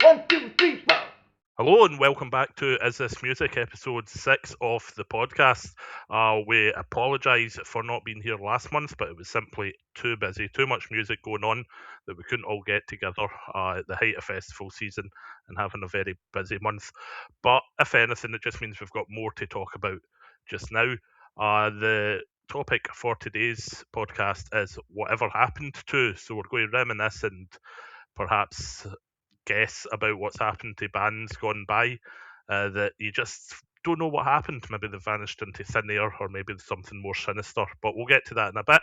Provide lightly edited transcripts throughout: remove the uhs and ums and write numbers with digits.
1, 2, 3, 4. Hello and welcome back to Is This Music, episode 6 of the podcast. We apologise for not being here last month, but it was simply too busy, too much music going on that we couldn't all get together at the height of festival season and having a very busy month. But if anything, it just means we've got more to talk about just now. The topic for today's podcast is whatever happened to, so we're going to reminisce and perhaps guess about what's happened to bands gone by that you just don't know what happened. Maybe they vanished into thin air, or maybe something more sinister. But we'll get to that in a bit.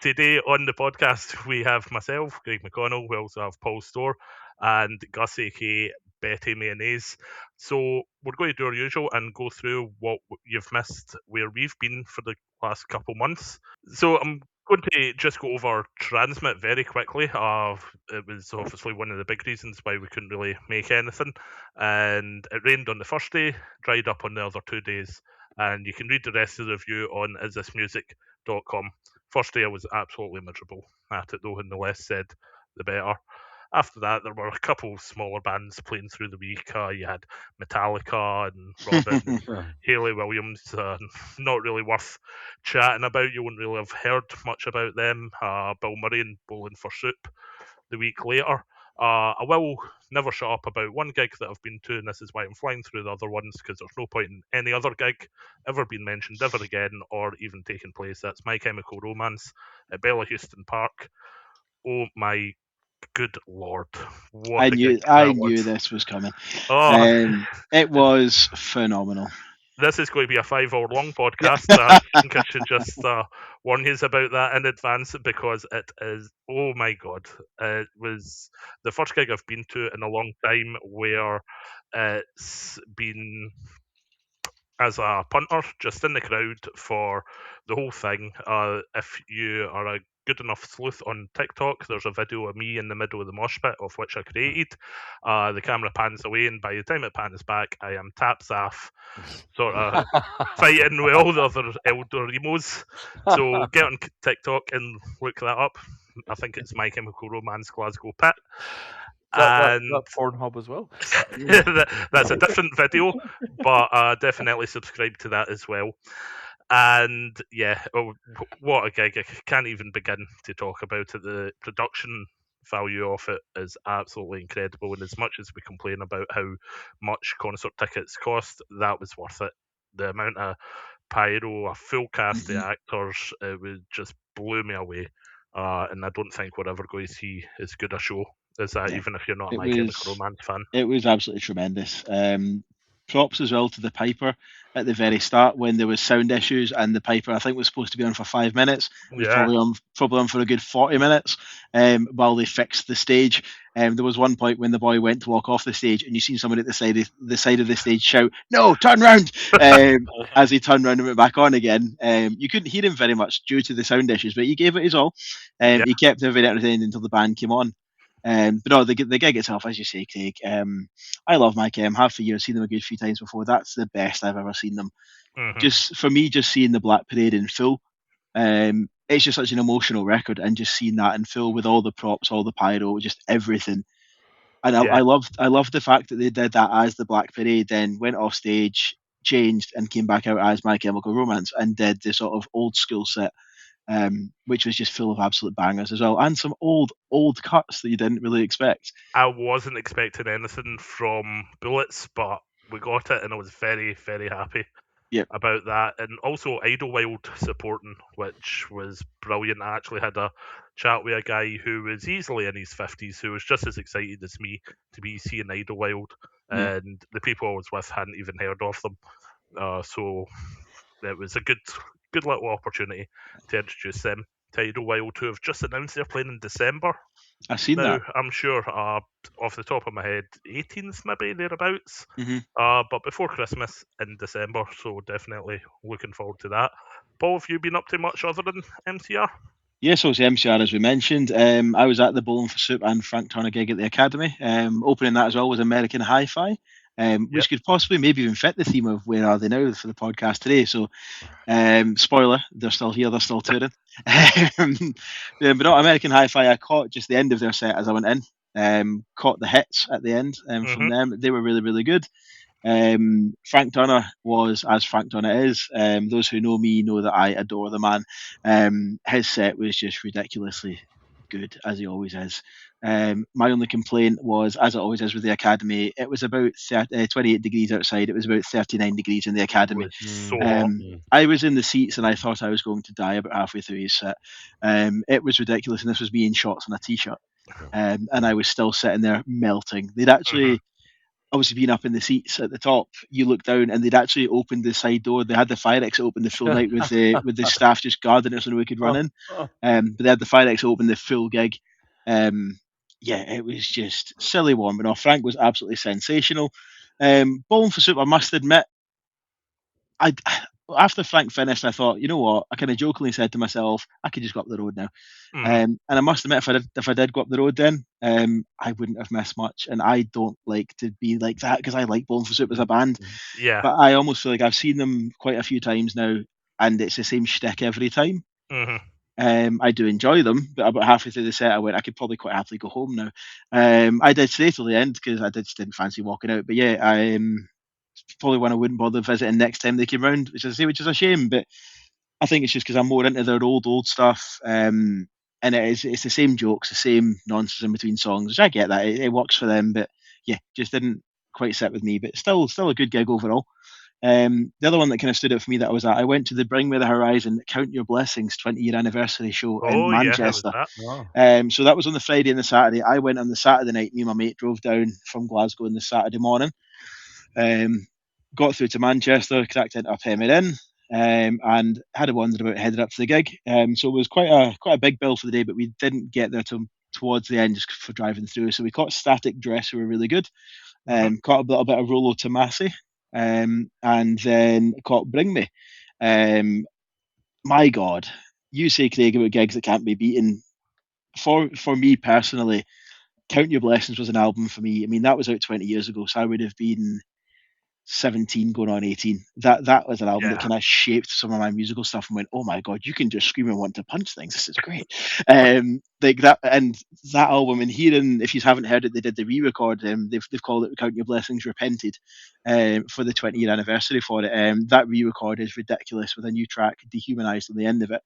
Today on the podcast, we have myself, Greg McConnell. We also have Paul Storr and Gus, aka Betty Mayonnaise. So we're going to do our usual and go through what you've missed, where we've been for the last couple months. So I'm going to just go over Transmit very quickly. It was obviously one of the big reasons why we couldn't really make anything. And it rained on the first day, dried up on the other 2 days. And you can read the rest of the review on isthismusic.com. First day I was absolutely miserable at it though, and the less said, the better. After that, there were a couple smaller bands playing through the week. You had Metallica and Robin and Hayley Williams. Not really worth chatting about. You wouldn't really have heard much about them. Bill Murray and Bowling for Soup the week later. I will never shut up about one gig that I've been to, and this is why I'm flying through the other ones, because there's no point in any other gig ever being mentioned ever again or even taking place. That's My Chemical Romance at Bella Houston Park. Oh my good lord, what I a knew gig that knew was. this was coming. Oh, It was phenomenal. this is going to be a 5 hour long podcast. I think I should just warn you about that in advance, because it is, oh my god, it was the first gig I've been to in a long time where it's been as a punter, just in the crowd for the whole thing. If you are a good enough sleuth on TikTok, there's a video of me in the middle of the mosh pit, of which I created. The camera pans away, and by the time it pans back, I am taps off, sort of fighting with all the other elder emos. So get on TikTok and look that up. I think it's My Chemical Romance Glasgow Pit. That And Pornhub as well. that's a different video, but definitely subscribe to that as well. And yeah, what a gig. I can't even begin to talk about it. The production value of it is absolutely incredible, and as much as we complain about how much concert tickets cost, that was worth it. The amount of pyro, a full cast of actors, it was just blew me away. And I don't think we're ever going to see as good a show as that, even if you're not a My Chemical Romance fan. It was absolutely tremendous. Props as well to the piper at the very start when there was sound issues, and the piper, I think, was supposed to be on for 5 minutes. It was Yeah. probably on for a good 40 minutes while they fixed the stage. There was one point when the boy went to walk off the stage, and you seen someone at the side of the stage shout, "No, turn round!" As he turned round and went back on again. You couldn't hear him very much due to the sound issues, but he gave it his all. Yeah. He kept everything entertained until the band came on. But no, the gig itself, as you say, Craig, I love My Chem. Have for years, seen them a good few times before. That's the best I've ever seen them. Mhm. Just for me, just seeing the Black Parade in full, it's just such an emotional record, and just seeing that in full with all the props, all the pyro, just everything. And Yeah. I loved the fact that they did that as the Black Parade, then went off stage, changed, and came back out as My Chemical Romance, and did the sort of old school set. Which was just full of absolute bangers as well, and some old cuts that you didn't really expect. I wasn't expecting anything from Bullets, but we got it, and I was very, very happy about that. And also Idlewild supporting, which was brilliant. I actually had a chat with a guy who was easily in his 50s, who was just as excited as me to be seeing Idlewild, and the people I was with hadn't even heard of them. So it was a good little opportunity to introduce them to Idlewild, who have just announced they're playing in December. I've seen Now, that. I'm sure, off the top of my head, 18th maybe, thereabouts. Mm-hmm. But before Christmas in December, so definitely looking forward to that. Paul, have you been up to much other than MCR? Yes, I was MCR, as we mentioned. I was at the Bowling for Soup and Frank Turner gig at the Academy. Opening that as well was American Hi-Fi, which could possibly maybe even fit the theme of Where Are They Now for the podcast today. So, spoiler, they're still here, they're still touring. But not American Hi-Fi. I caught just the end of their set as I went in. caught the hits at the end from Mhm. them. They were really, really good. Frank Turner was as Frank Turner is. Those who know me know that I adore the man. His set was just ridiculously good, as he always is. My only complaint was, as it always is with the Academy, it was about 28 degrees outside. It was about 39 degrees in the Academy. Was so hot. I was in the seats and I thought I was going to die about halfway through his set. It was ridiculous, and this was me in shorts and a t-shirt. And I was still sitting there melting. They'd Mhm. actually, obviously being up in the seats at the top, you look down and they'd actually opened the side door. They had the fire exit open the full night with the staff just guarding it so nobody could run in. But they had the fire exit open the full gig. Yeah, it was just silly warming off. Frank was absolutely sensational. Bowling for Soup, I must admit, I after Frank finished, I thought, you know what? I kind of jokingly said to myself, I could just go up the road now. Mhm. And I must admit, if I did go up the road then, I wouldn't have missed much. And I don't like to be like that because I like Bowling for Soup as a band. Yeah. But I almost feel like I've seen them quite a few times now, and it's the same shtick every time. Mhm. I do enjoy them, but about halfway through the set, I went, I could probably quite happily go home now. I did stay till the end because I didn't fancy walking out. But yeah, I probably one I wouldn't bother visiting next time they came round, which is a shame. But I think it's just because I'm more into their old stuff. And it's the same jokes, the same nonsense in between songs, which I get that it works for them. But yeah, just didn't quite sit with me. But still a good gig overall. The other one that kind of stood out for me that I was at, I went to the Bring Me the Horizon Count Your Blessings 20-year anniversary show in Oh yeah, how was Manchester. that? So that was on the Friday and the Saturday. I went on the Saturday night. Me and my mate drove down from Glasgow on the Saturday morning. Got through to Manchester, cracked into a Premier Inn, and had a wander about headed up to the gig. So it was quite a big bill for the day, but we didn't get there till towards the end just for driving through. So we caught Static Dress, who were really good. Mhm. Caught a little bit of Rolo Tomasi, and then caught Bring Me. My God, you say Craig about gigs that can't be beaten. For me personally, Count Your Blessings was an album for me. I mean, that was out 20 years ago, so I would have been 17 going on 18. That was an album that Yeah. kind of shaped some of my musical stuff and went, oh my God, you can just scream and want to punch things. This is great. Like that, and that album, and hearing, if you haven't heard it, they did the re-record. They've called it Count Your Blessings Repented, for the 20-year anniversary for it. That re-record is ridiculous with a new track, Dehumanized, on the end of it.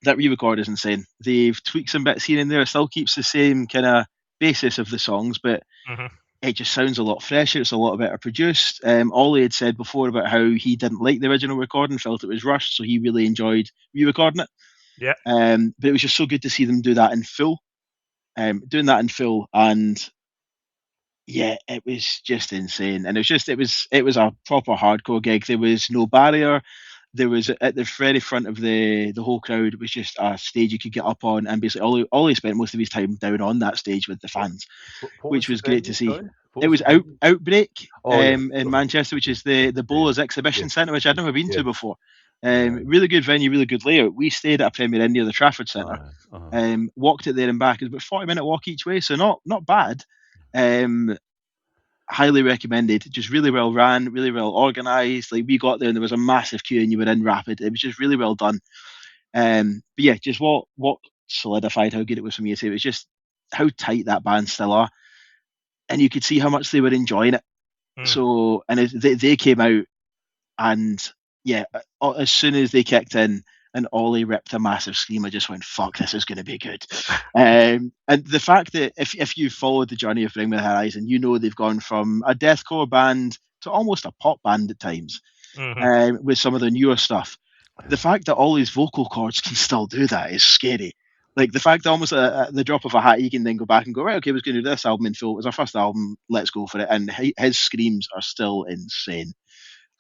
That re-record is insane. They've tweaked some bits here and there. It still keeps the same kind of basis of the songs, but Mhm. it just sounds a lot fresher. It's a lot better produced. Ollie had said before about how he didn't like the original recording, felt it was rushed, so he really enjoyed re-recording it. Yeah. But it was just so good to see them do that in full. Doing that in full, and yeah, it was just insane. And it was a proper hardcore gig. There was no barrier. There was at the very front of the whole crowd. It was just a stage you could get up on, and basically Ollie spent most of his time down on that stage with the fans, What which was the was great to venue? see. Sorry, what It was was the venue? Outbreak Oh yes, in Manchester, which is the Bowlers Exhibition yes, Centre, which I'd never been to yes. before. Yeah. Really good venue, really good layout. We stayed at a Premier Inn near the Trafford Centre. Walked it there and back. It was about 40-minute walk each way, so not bad. Highly recommended. Just really well ran, really well organised. Like we got there and there was a massive queue and you were in rapid. It was just really well done. But yeah, just what solidified how good it was for me. It was just how tight that band still are, and you could see how much they were enjoying it. Mm. So, and they came out, and yeah, as soon as they kicked in and Ollie ripped a massive scream, I just went, "Fuck, this is going to be good." And the fact that if you followed the journey of Bring Me the Horizon, you know they've gone from a deathcore band to almost a pop band at times, Mhm. with some of the newer stuff. The fact that Ollie's vocal cords can still do that is scary. Like the fact that almost at the drop of a hat, he can then go back and go, right, okay, we're going to do this album in full. It was our first album, let's go for it. And his screams are still insane.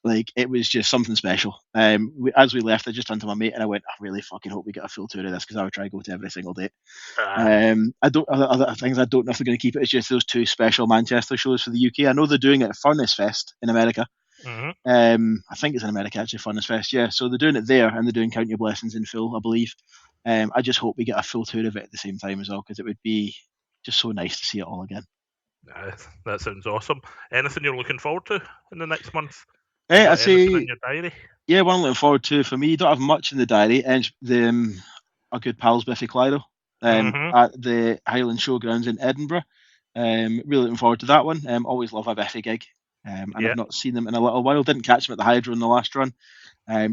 Like it was just something special. As we left, I just turned to my mate and I went, I really fucking hope we get a full tour of this because I would try to go to every single date. I don't other things I don't know if they're going to keep it. It's just those two special Manchester shows for the UK. I know they're doing it at Furnace Fest in America. Mhm. I think it's in America actually, Furnace Fest. Yeah, so they're doing it there and they're doing Count Your Blessings in full, I believe. I just hope we get a full tour of it at the same time as well because it would be just so nice to see it all again. That sounds awesome. Anything you're looking forward to in the next month? You got I'd anything say in your diary? yeah, one I'm looking forward to for me. Don't have much in the diary, and the our good pals Biffy Clyro. Mhm. at the Highland Showgrounds in Edinburgh. Really looking forward to that one. Always love a Biffy gig. And Yeah. I've not seen them in a little while. Didn't catch them at the Hydro in the last run,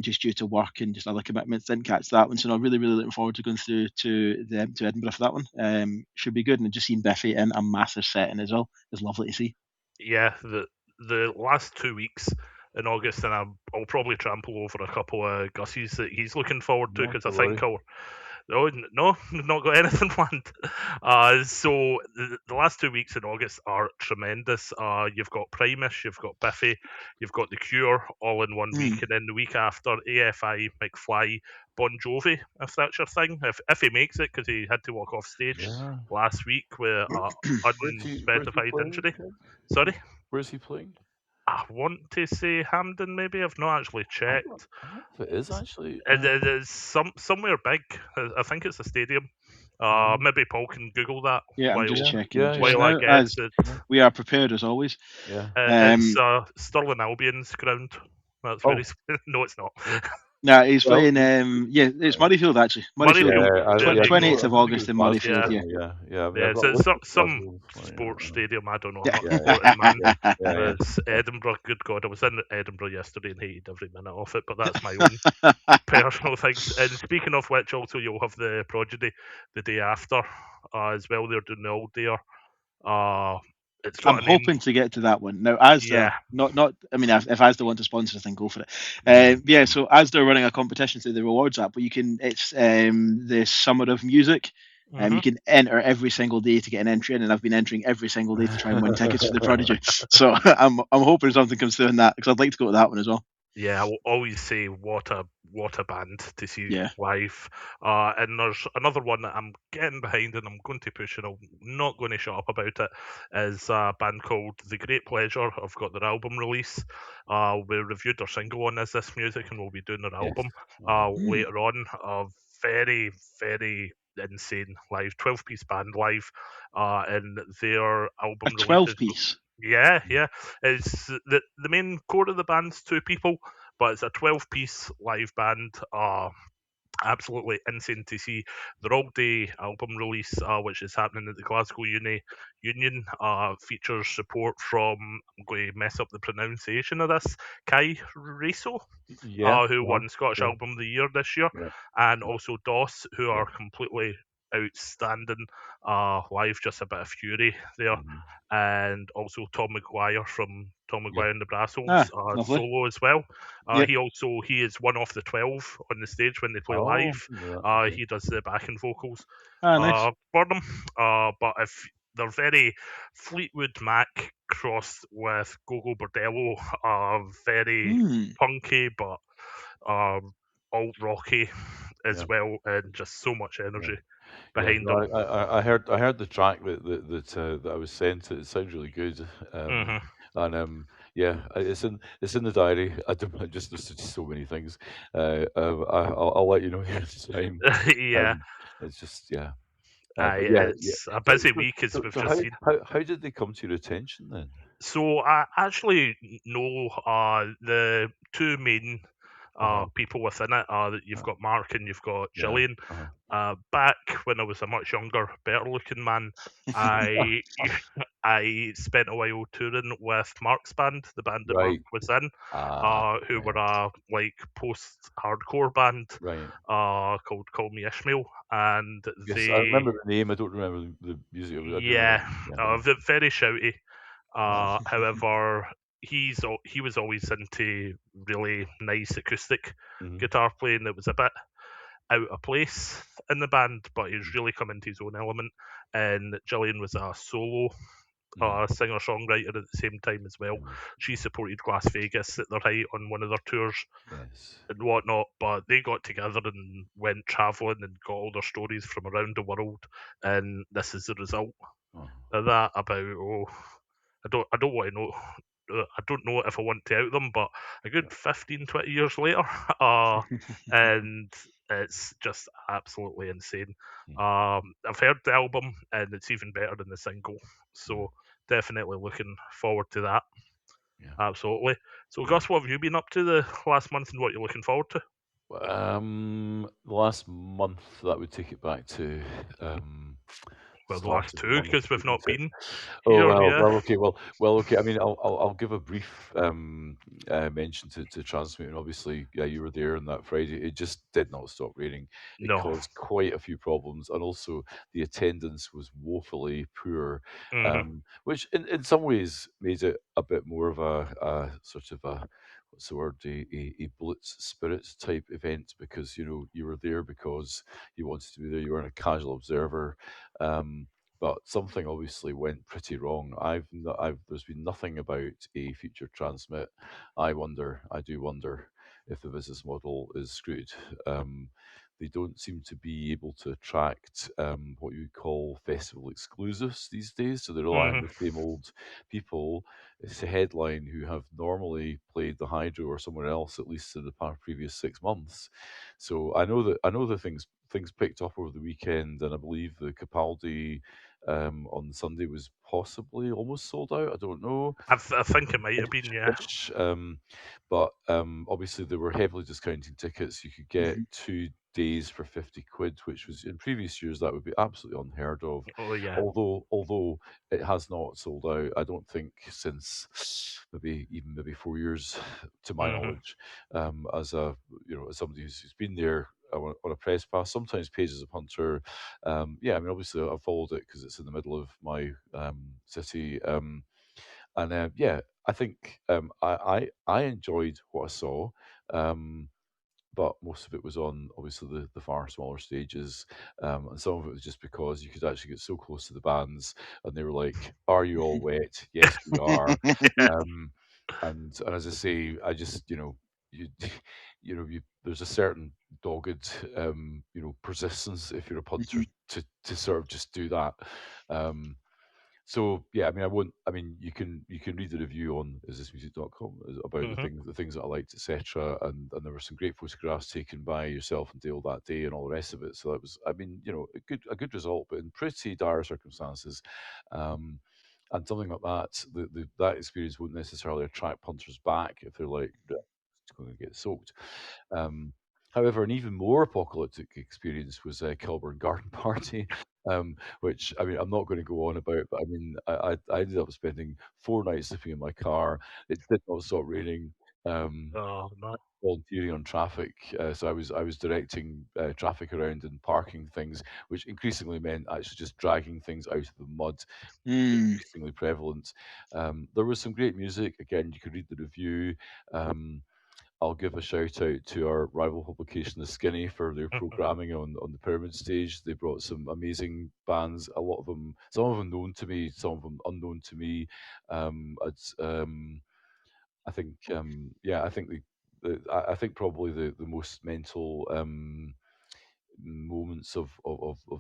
just due to work and just other commitments. Didn't catch that one, so I'm really, really looking forward to going through to Edinburgh for that one. Should be good, and just seeing Biffy in a massive setting as well is lovely to see. Yeah, the last 2 weeks in August, and I'll probably trample over a couple of Gussies that he's looking forward to No, because I don't think worry. I'll. Oh, no, not got anything planned. So the last 2 weeks in August are tremendous. You've got Primus, you've got Biffy, you've got The Cure all in one week, Mm. and then the week after, AFI, McFly, Bon Jovi, if that's your thing. If he makes it, because he had to walk off stage Yeah. last week with Where's he unspecified playing? injury. Sorry? Where's he playing? I want to say Hamden, maybe. I've not actually checked. I don't know if it is actually. It's somewhere big. I think it's a stadium. Maybe Paul can Google that Yeah, I'm just while Yeah, checking yeah, just yeah, I now, guess as it's we are prepared as always. yeah. it's Um, Stirling Albion's ground. That's where Oh, he's. No, it's not. Now he's well, playing. Yeah, it's Murrayfield actually. yeah. Murrayfield, Murrayfield. There you I go. 28th know. of I think it August was in Glasgow. Murrayfield. Yeah, Yeah. Yeah, yeah. yeah. I've So got a it's list of some Glasgow. sports Yeah, stadium. I don't know. I'm Yeah. not a yeah, sporting man. yeah, yeah, It's yeah. Edinburgh. Good God, I was in Edinburgh yesterday and hated every minute of it. But that's my own personal things. And speaking of which, also you'll have the Prodigy the day after as well. They're doing the old day. It's I'm got a name. hoping to get to that one now. Asda, Yeah. not. I mean, if Asda want to sponsor us, then go for it. Mm. Yeah. So Asda are running a competition through the rewards app where you can. It's the Summer of Music. You Hmm. can enter every single day to get an entry in, and I've been entering every single day to try and win tickets for the Prodigy. So I'm hoping something comes through in that because I'd like to go to that one as well. Yeah, I will always say what a band to see Yeah. live. And there's another one that I'm getting behind and I'm going to push and I'm not going to shut up about it. Is a band called The Great Pleasure. I've got their album release. We reviewed their single on This Music and we'll be doing their Yes. album Mm. later on. Very, very insane live 12-piece band live. And their A album 12 releases. piece. Yeah, yeah. It's the main core of the band's two people, but it's a 12-piece live band. Absolutely insane to see their all-day album release, which is happening at the Glasgow Union. Features support from, I'm going to mess up the pronunciation of this, Kai Riso, Yeah. who won Scottish Yeah. Album of the Year this year, Yeah. and also DOS, who Yeah. are completely outstanding live, just a bit of fury there. Mhm. And also Tom McGuire from Tom Yeah. McGuire and the Brassels, Lovely. solo as well. Yep. He is one of the 12 on the stage when they play Oh, live. didn't know that. Okay. He does the backing vocals Nice. for them. But if they're very Fleetwood Mac crossed with Gogo Bordello, very Mm. punky but alt rocky as Yeah. well, and just so much Yeah. energy Yeah, behind no, them. I heard the track that I was sent. It sounds really good. Hmm. And yeah, it's in the diary. I don't I just there's just so many things. I'll let you know next time. Yeah, Um, it's just yeah. But yeah, yeah. it's a So, busy so, week as so, we've so just how, seen. how how did they come to your attention then? So I actually know the two main Uh-huh. people within it. You've Uh, got Mark and you've got yeah. Gillian. Uh-huh. Back when I was a much younger, better looking man, I I spent a while touring with Mark's band, the band that Mark Right. was in, Ah. who Right. were a like post-hardcore band Right. called Call Me Ishmael, and Yes, I they remember the name. I don't remember the music. I do remember yeah, the name. Yeah. Yeah. very shouty. Uh, However, he was always into really nice acoustic mhm. guitar playing. It was a bit out of place in the band, but he's really come into his own element. And Gillian was a solo Mhm. singer songwriter at the same time as well. Mhm. She supported Glass Vegas at their height on one of their tours Yes. and whatnot, but they got together and went travelling and got all their stories from around the world, and this is the result Oh. of that. About I don't want to know. I don't know if I want to out them, but a good Yeah. 15, 20 years later, uh, and it's just absolutely insane. Mm. I've heard the album, and it's even better than the single, Mm. so definitely looking forward to that. Yeah. Absolutely. So, Yeah. Gus, what have you been up to the last month, and what you're looking forward to? The last month that would take it back to Well, the start last of the two, month, because we've not wouldn't it? been Oh here, yeah. okay, okay. I mean, I'll give a brief mention to Transmute, and obviously, yeah, you were there on that Friday. It just did not stop raining. It No. caused quite a few problems, and also the attendance was woefully poor, Hmm. which in some ways made it a bit more of a sort of a what's the word, a blitz spirit type event, because you were there because you wanted to be there. You weren't a casual observer. Um, but something obviously went pretty wrong. There's been nothing about a future transmit. I do wonder if the business model is screwed. Um, they don't seem to be able to attract what you would call festival exclusives these days. So they rely on Hmm. the same old people. It's a headline who have normally played the Hydro or somewhere else at least in the previous 6 months. So I know that things picked up over the weekend, and I believe the Capaldi on Sunday was possibly almost sold out. I don't know, I think it might have been, yeah. ish. But obviously they were heavily discounting tickets. You could get Mhm. 2 days for 50 quid, which was in previous years that would be absolutely unheard of. Oh, yeah. Although it has not sold out, I don't think since maybe 4 years, to my Hmm. knowledge. As a as somebody who's been there. On a press pass, sometimes paid as a punter. Yeah, I mean, obviously, I followed it because it's in the middle of my city. And yeah, I think I enjoyed what I saw, um, but most of it was on obviously the far smaller stages, and some of it was just because you could actually get so close to the bands, and they were like, "Are you all wet? Yes, we are." Um, and as I say, I just you there's a certain dogged persistence if you're a punter Mhm. to sort of just do that. Um, so yeah, I mean, I won't. I mean, you can read the review on isthismusic.com about Hmm. the things that I liked, etc. And there were some great photographs taken by yourself and Dale that day, and all the rest of it. So that was, I mean, a good result, but in pretty dire circumstances. Um, and something like that, that experience won't necessarily attract punters back if they're like, "Yeah, it's going to get soaked." Um, However, an even more apocalyptic experience was Kilburn Garden Party, which I mean I'm not going to go on about, but I mean I ended up spending 4 nights sleeping in my car. It did not stop raining. Oh, man. Volunteering on traffic, so I was directing traffic around and parking things, which increasingly meant actually just dragging things out of the mud, Mm. increasingly prevalent. There was some great music. Again, you could read the review. Um, I'll give a shout out to our rival publication, The Skinny, for their programming on the Pyramid stage. They brought some amazing bands, a lot of them, some of them known to me, some of them unknown to me. It's, I think, yeah, I think I think probably the most mental moments of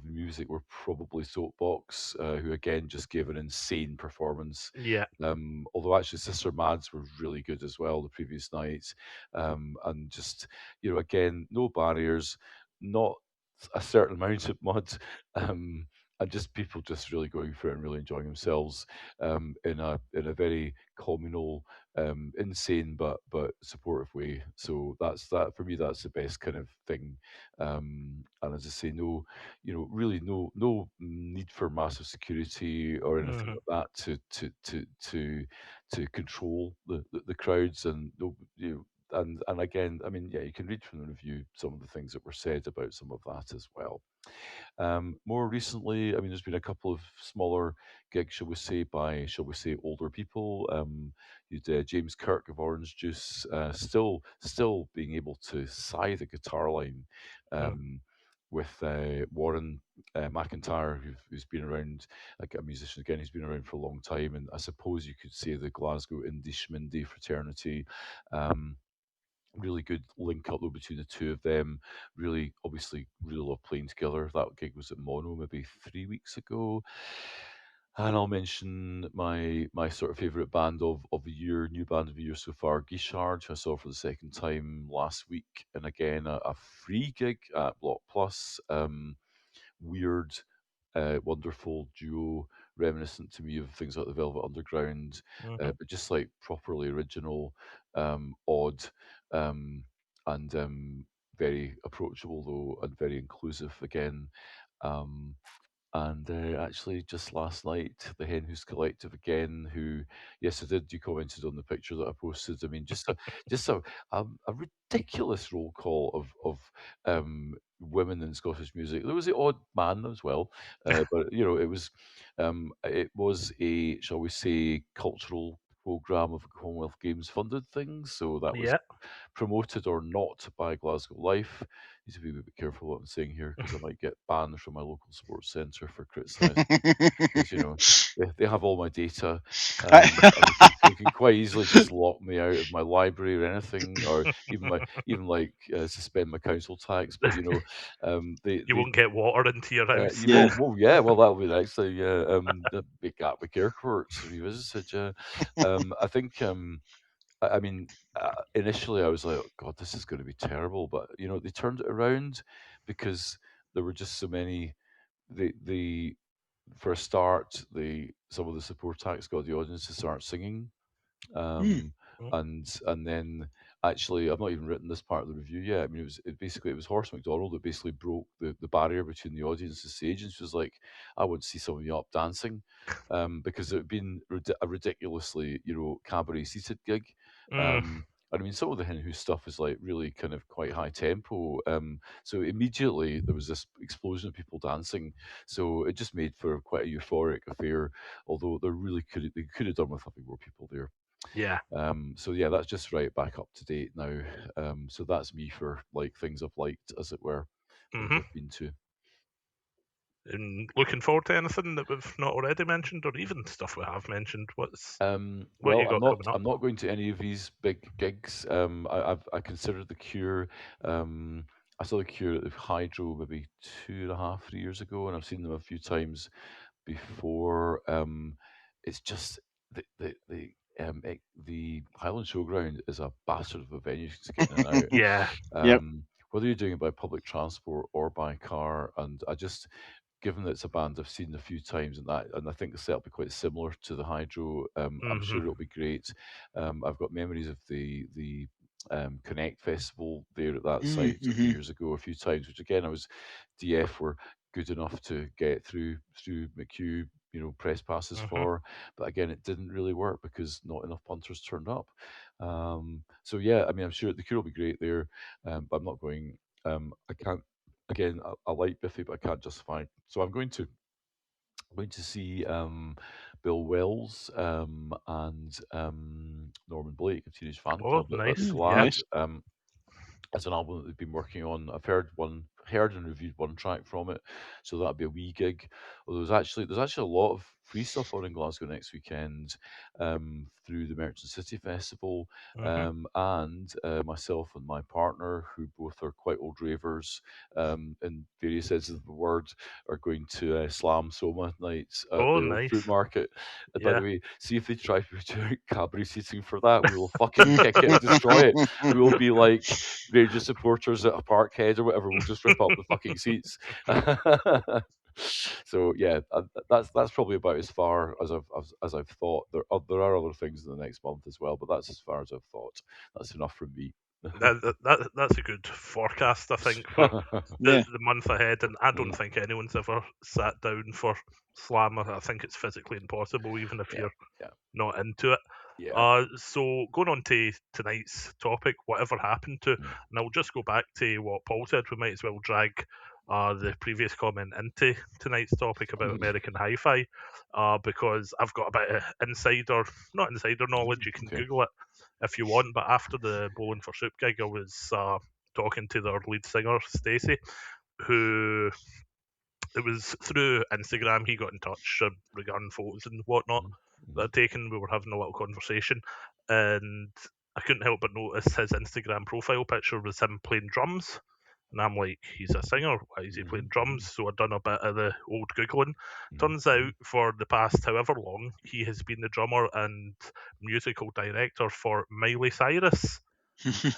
music were probably Soapbox, who again just gave an insane performance. Yeah. Although actually Sister Mads were really good as well the previous night, and just again no barriers, not a certain amount of mud, um, and just people just really going for it and really enjoying themselves in a very communal, insane but supportive way. So that's that for me. That's the best kind of thing. And as I say, really no need for massive security or anything Hmm. like that to control the crowds, and no, and again, I mean, yeah, you can read from the review some of the things that were said about some of that as well. More recently, I mean, there's been a couple of smaller gigs, shall we say, older people. You'd James Kirk of Orange Juice, still being able to sigh the guitar line, um, with Warren McIntyre, who's been around, like a musician again, who's been around for a long time, and I suppose you could say the Glasgow Indie Schmindy fraternity. Um, Really good link up though between the two of them. Really, obviously, really love playing together. That gig was at Mono maybe 3 weeks ago. And I'll mention my sort of favourite band of the year, new band of the year so far, Guichard, who I saw for the second time last week, and again a free gig at Block Plus. Weird, wonderful duo, reminiscent to me of things like the Velvet Underground, Hmm. but just like properly original, odd, um, and very approachable though, and very inclusive again. Um, and actually, just last night, the Hen Who's Collective again, who, yes, I did. You commented on the picture that I posted. I mean, just a ridiculous roll call of women in Scottish music. There was the odd man as well, but it was a, shall we say, cultural program of a Commonwealth Games funded thing. So that was Yeah. promoted or not by Glasgow Life. Need to be a bit careful what I'm saying here because I might get banned from my local sports centre for criticising them, because they have all my data, and they can quite easily just lock me out of my library or anything, or even like suspend my council tax. But You won't get water into your house. you Yeah. won't. Well, yeah. Well, that'll be nice. So, yeah. The big Gatwick Airport revisited. Yeah. I think. I mean, initially I was like, oh, God, this is going to be terrible. But they turned it around because there were just so many. The For a start, the some of the support acts got the audience to start singing, Mm. um, and then actually I've not even written this part of the review yet. I mean, it was Horace MacDonald that basically broke the barrier between the audience and the stage, and she was like, "I want to see some of you up dancing," because it had been a ridiculously cabaret seated gig. Mm, Um, and I mean, some of the Hen Who stuff is like really kind of quite high tempo. So immediately there was this explosion of people dancing. So it just made for quite a euphoric affair. Although they could have done with having more people there. yeah. So yeah, that's just right back up to date now. So that's me for like things I've liked, as it were, things hmm I've been to. And looking forward to anything that we've not already mentioned, or even stuff we have mentioned. What Well, you I'm got not. coming up? I'm not going to any of these big gigs. I considered the Cure. Um, I saw the Cure at the Hydro maybe 2.5, 3 years ago, and I've seen them a few times before. It's just the Highland Showground is a bastard of a venue to get in and out. Yeah. Yep. Whether you're doing it by public transport or by car, and I just, given that it's a band I've seen a few times, and I think the setup will be quite similar to the Hydro. I'm hmm sure it'll be great. I've got memories of the Connect Festival there at that site a few Mm-hmm. years ago, a few times, which again I was DF were good enough to get through McHugh, press passes hmm for, but again it didn't really work because not enough punters turned up. So yeah, I mean I'm sure the Cure will be great there, but I'm not going. I can't. Again, I like Biffy, but I can't justify. So I'm going to see Bill Wells and Norman Blake of Teenage Fan Oh, Club at the nice. Yeah. Glad. Nice. It's an album that they've been working on. I've heard and reviewed one track from it, so that'll be a wee gig. Although there's actually a lot of free stuff on in Glasgow next weekend, through the Merchant City Festival, hmm and myself and my partner, who both are quite old ravers, in various senses of the word, are going to Slam Soma nights at Oh, the old fruit nice. market. By the Yeah. way, see if they try to do cabaret seating for that, we will fucking kick it and destroy it. We will be like Rangers supporters at a Parkhead or whatever. We'll just rip up the fucking seats. So yeah, that's probably about as far as I've thought. There are other things in the next month as well, but that's as far as I've thought. That's enough from me. That's a good forecast, I think, for the, Yeah. the month ahead. And I don't Mm, think anyone's ever sat down for Slam. I think it's physically impossible, even if yeah, you're yeah, not into it. yeah. So going on to tonight's topic, whatever happened to, Mm, and I'll just go back to what Paul said. We might as well drag the previous comment into tonight's topic about mhm, American Hi-Fi, because I've got a bit of not insider knowledge. You can okay. Google it if you want. But after the Bowling for Soup gig, I was talking to their lead singer Stacey, who it was through Instagram he got in touch regarding photos and whatnot Mhm, that mhm, I'd taken. We were having a little conversation, and I couldn't help but notice his Instagram profile picture was him playing drums. And I'm like, he's a singer. Why is he playing mhm, drums? mhm, So I'd done a bit of the old Googling. mhm, Turns out, mhm. for the past however long, he has been the drummer and musical director for Miley Cyrus.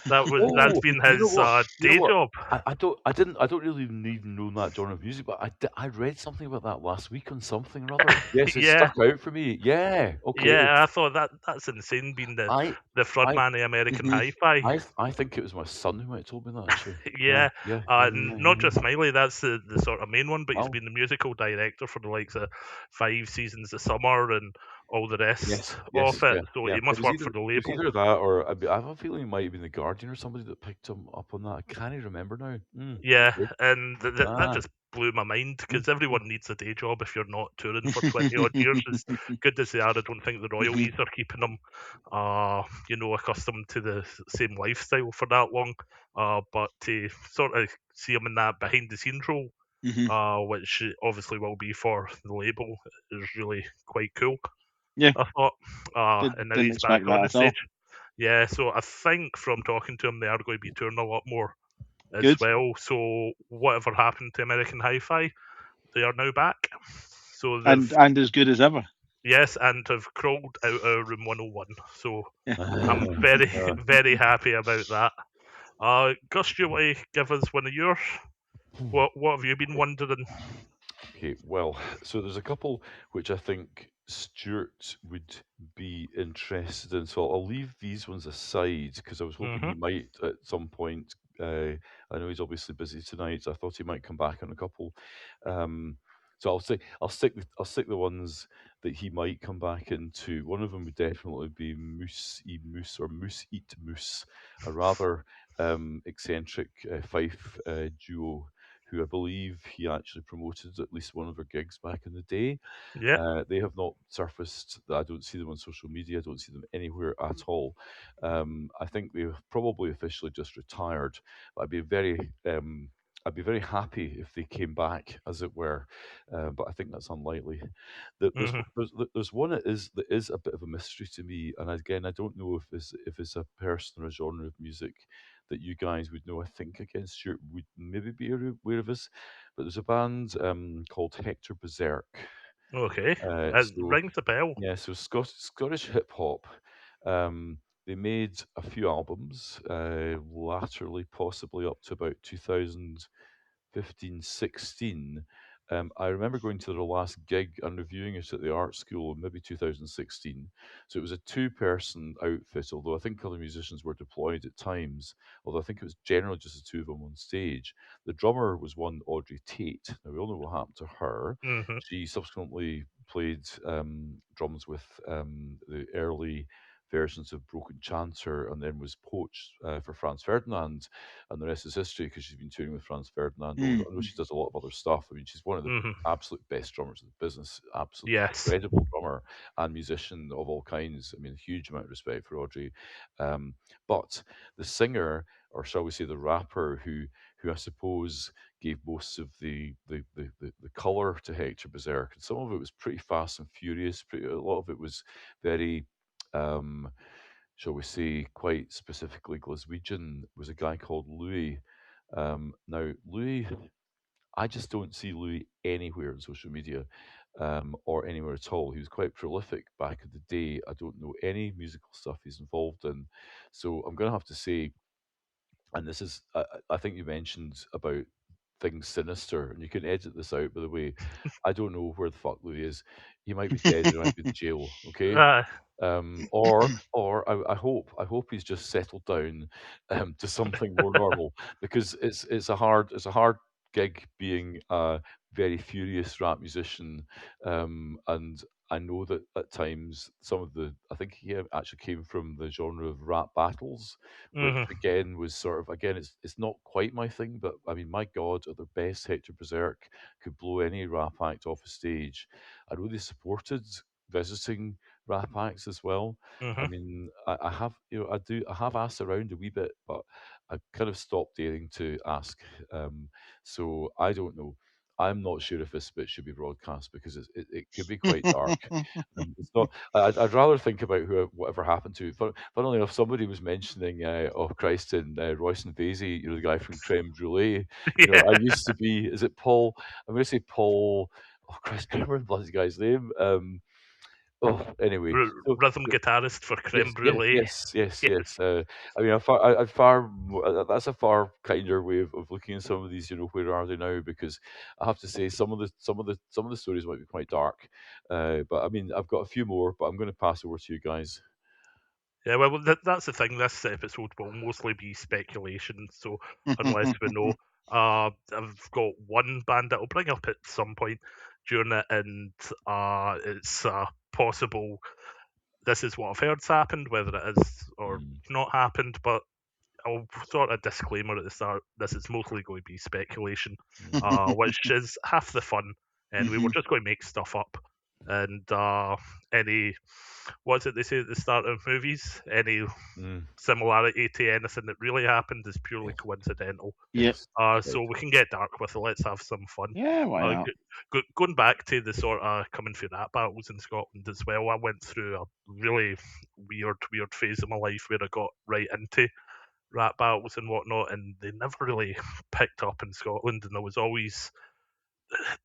That's Oh, been you know his what? You know day what? job. I don't really even know that genre of music, but I read something about that last week on something or other. Yes, it Yeah, stuck out for me. Yeah, okay. yeah. I thought that's insane. Being I, the I, frontman of American Mhm. Hi-Fi. I think it was my son who might have told me that actually. Yeah, Yeah, yeah, yeah, yeah, not yeah. just Smiley, that's the sort of main one, but he's Wow. been the musical director for the likes of 5 Seasons of Summer and all the rest Yes, of yes, it. yeah, So yeah. he must work for the It was label. either that or I have a feeling it might have been the Guardian or somebody that picked him up on that. I can't even remember now. Yeah, Okay. and that Ah. just blew my mind Mm, because mm. everyone needs a day job if you're not touring for 20 odd years. As good as they are, I don't think the Mhm. royalties are keeping them, accustomed to the same lifestyle for that long. But to sort of see him in that behind the scenes role, Mhm. which obviously will be for the label, is really quite cool. Yeah, I thought, and now didn't he's back expect on that the at all. stage. Yeah, so I think from talking to him, they are going to be touring a lot more as Good. well. So whatever happened to American Hi-Fi, they are now back. So they've And as good as ever. yes, and have crawled out of room 101. So Yeah. I'm very Uh, very happy about that. Gus, do you want to give us one of yours? What have you been wondering? Okay, well, so there's a couple which I think Stuart would be interested in. So I'll leave these ones aside because I was hoping Hmm. he might at some point. I know he's obviously busy tonight. So I thought he might come back on a couple. Um, so I'll stick the ones that he might come back into. One of them would definitely be Moose Eat Moose or Moose Eat Moose, a rather eccentric Fife duo who I believe he actually promoted at least one of their gigs back in the day. Yeah. They have not surfaced. I don't see them on social media. I don't see them anywhere at all. I think they've probably officially just retired. But I'd be very happy if they came back, as it were. But I think that's unlikely. Hmm. There's one that is a bit of a mystery to me, and again, I don't know if it's a person or a genre of music that you guys would know. I think again, Stuart would maybe be aware of this, but there's a band called Hector Berserk. Okay. So Rings a bell. yeah, so Scottish hip hop. Um, they made a few albums, laterally, possibly up to about 2015, 16. I remember going to their last gig and reviewing it at the art school in maybe 2016. So it was a two-person outfit, although I think other musicians were deployed at times, although I think it was generally just the two of them on stage. The drummer was one Audrey Tate. Now, we all know what happened to her. Hmm. She subsequently played drums with the early versions of Broken Chanter and then was poached for Franz Ferdinand, and the rest is history because she's been touring with Franz Ferdinand. Mm. I know she does a lot of other stuff. I mean, she's one of the Hmm. absolute best drummers in the business, absolute Yes. incredible drummer and musician of all kinds. I mean, huge amount of respect for Audrey. But the singer, or shall we say the rapper, who I suppose gave most of the color to Hector Berserk, and some of it was pretty fast and furious. A lot of it was very um, shall we say, quite specifically Glaswegian, was a guy called Louis. Now, Louis, I just don't see Louis anywhere on social media or anywhere at all. He was quite prolific back in the day. I don't know any musical stuff he's involved in. So I'm going to have to say, and this is, I think you mentioned about things sinister, and you can edit this out, by the way. I don't know where the fuck Louis is. He might be dead, he might be in jail, okay? Uh, I hope he's just settled down to something more normal because it's a hard gig being a very furious rap musician, and I know that at times some of the I think he actually came from the genre of rap battles, which hmm. again was sort of again it's not quite my thing, but I mean my God, at their best, Hector Berserk could blow any rap act off a stage. I know they supported visiting rap acts as well. I Hmm. mean, I have, I have asked around a wee bit, but I kind of stopped daring to ask. Um, so I don't know. I'm not sure if this bit should be broadcast because it could be quite dark. It's not. I'd rather think about whatever happened to. Funnily enough, somebody was mentioning, oh Christ, in Royce and Vasey, the guy from Creme Brulee. Yeah. I used to be. Is it Paul? I'm going to say Paul. Oh Christ, I can't remember the bloody guy's name. Oh, anyway, so Rhythm guitarist for Creme yes, yes, Brulee. yes, yes, Yeah, yes. I mean, that's a far kinder way of looking at some of these. Where are they now? Because I have to say, some of the stories might be quite dark. But I mean, I've got a few more, but I'm going to pass over to you guys. yeah. Well, that's the thing. This episode will mostly be speculation. So unless we know, I've got one band that I'll bring up at some point during it, and it's possible. This is what I've heard's happened, whether it is or Mm, not happened. But I'll sort of disclaimer at the start. This is mostly going to be speculation, mm, which is half the fun. And we were Mhm. just going to make stuff up. And any, what's it they say at the start of movies? Any mm, similarity to anything that really happened is purely yes, coincidental. Yep. yes, So we can get dark with it. Let's have some fun. Yeah, why Uh, not? Going back to the sort of coming through rap battles in Scotland as well, I went through a really weird phase of my life where I got right into rap battles and whatnot, and they never really picked up in Scotland, and I was always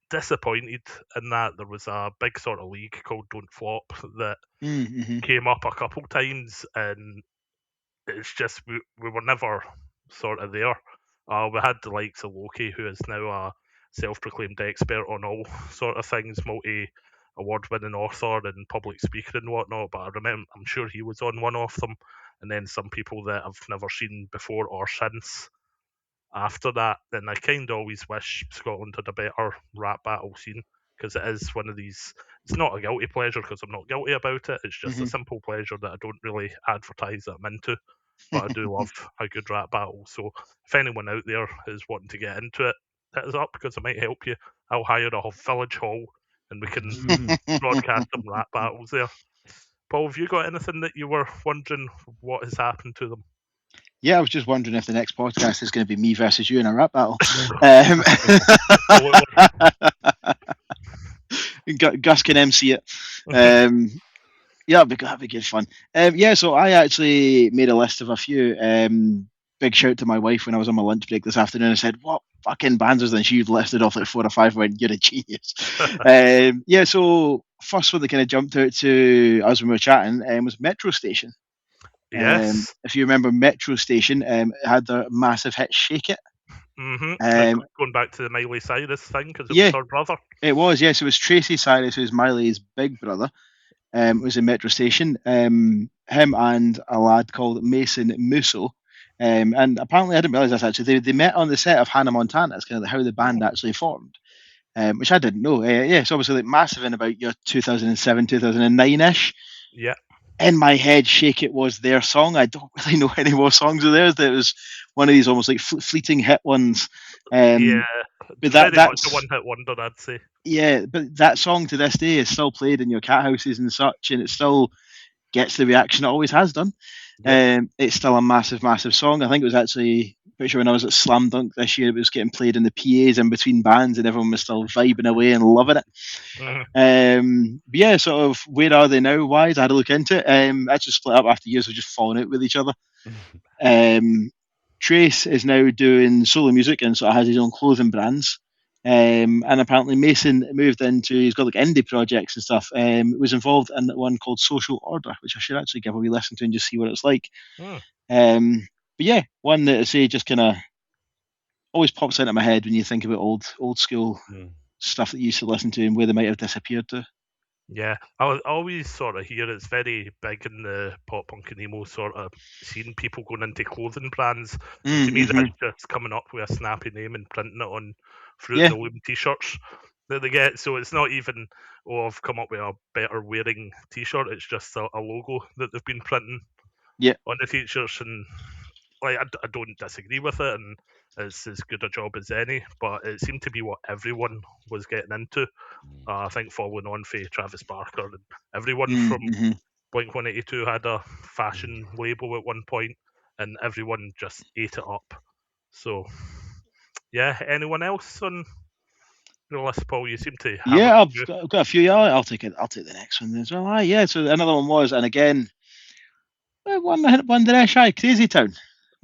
disappointed in that. There was a big sort of league called Don't Flop that Mm-hmm. came up a couple times, and it's just we were never sort of there. We had the likes of Loki, who is now a self-proclaimed expert on all sort of things, multi-award-winning author and public speaker and whatnot. But I'm sure he was on one of them, and then some people that I've never seen before or since after that. Then I kind of always wish Scotland had a better rap battle scene because it is one of these. It's not a guilty pleasure because I'm not guilty about it. It's just a Mm-hmm. simple pleasure that I don't really advertise that I'm into, but I do love a good rap battle. So if anyone out there is wanting to get into it, hit us up because I might help you. I'll hire a village hall and we can broadcast some rap battles there. Paul, have you got anything that you were wondering what has happened to them? Yeah, I was just wondering if the next podcast is going to be me versus you in a rap battle. Um, Gus can MC it. Yeah, that'd be good fun. Yeah, so I actually made a list of a few. Big shout to my wife when I was on my lunch break this afternoon. I said, "What fucking bands is this?" You've listed off like 4 or 5. I went, "You're a genius." Yeah, so first one that kind of jumped out to us when we were chatting was Metro Station. Yes. If you remember Metro Station, it had their massive hit "Shake It." Like Um, going back to the Miley Cyrus thing because it was yeah, her brother. it was. Yes, it was Tracy Cyrus, who's Miley's big brother. Was in Metro Station. Him and a lad called Mason Musso. And apparently, I didn't realize this actually. They met on the set of Hannah Montana. It's kind of how the band actually formed, which I didn't know. Yeah, it's obviously like massive in about your 2007, 2009 ish. Yeah. In my head, "Shake It" was their song. I don't really know any more songs of theirs. That was one of these almost like fleeting hit ones. Yeah. But Very much a that's one hit wonder, I'd say. yeah. But that song to this day is still played in your cat houses and such, and it still gets the reaction it always has done. Yep. It's still a massive, massive song. I think it was actually pretty sure when I was at Slam Dunk this year, it was getting played in the PAs in between bands, and everyone was still vibing away and loving it. But yeah, sort of where are they now? Wise, I had to look into it. Actually split up after years of just falling out with each other. Trace is now doing solo music and sort of has his own clothing brands. And apparently Mason moved into, he's got like indie projects and stuff. Was involved in one called Social Order, which I should actually give a wee listen to and just see what it's like. Mm. But yeah, one that I say just kind of always pops into my head when you think about old school stuff that you used to listen to and where they might have disappeared to. Yeah, I always sort of hear it's very big in the pop punk and emo sort of seeing people going into clothing brands. And to me, that's just coming up with a snappy name and printing it on Fruit Yeah. of the Loom t-shirts that they get. So it's not even, oh, I've come up with a better wearing t-shirt. It's just a logo that they've been printing Yeah. on the t-shirts. And like, I don't disagree with it. And it's as good a job as any. But it seemed to be what everyone was getting into. I think following on for Travis Barker and everyone from Blink 182 had a fashion label at one point, and everyone just ate it up. So, yeah, anyone else on your list, Paul? You seem to have a Yeah, few. I've got a few. Yeah, I'll take it. I'll take the next one as well. Yeah, so another one was, and again, one did I shy? Crazy Town.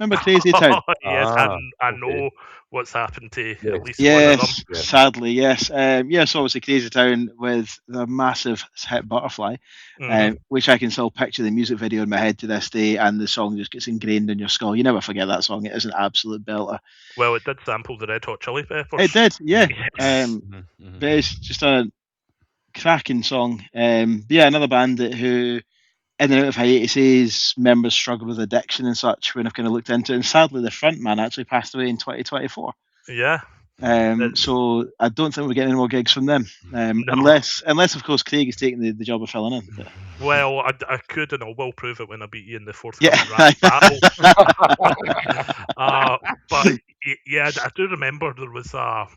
Remember Crazy Town? Yes, Ah, and I okay. know what's happened to at Yes. least one of them. Yes, Yes. sadly, yes. Yes, obviously Crazy Town with the massive hit Butterfly, Hmm. which I can still picture the music video in my head to this day, and the song just gets ingrained in your skull. You never forget that song. It is an absolute belter. Well, it did sample the Red Hot Chili It Peppers. did, yeah. Yes. But it's just a cracking song. But yeah, another band who in and out of hiatuses, members struggle with addiction and such when I've kind of looked into it. And sadly, the front man actually passed away in 2024. Yeah. It's So I don't think we're getting any more gigs from them, no. unless of course Craig is taking the job of filling in. But Well, I could and I will prove it when I beat you in the forthcoming rap yeah, battle. Uh, but yeah, I do remember there was a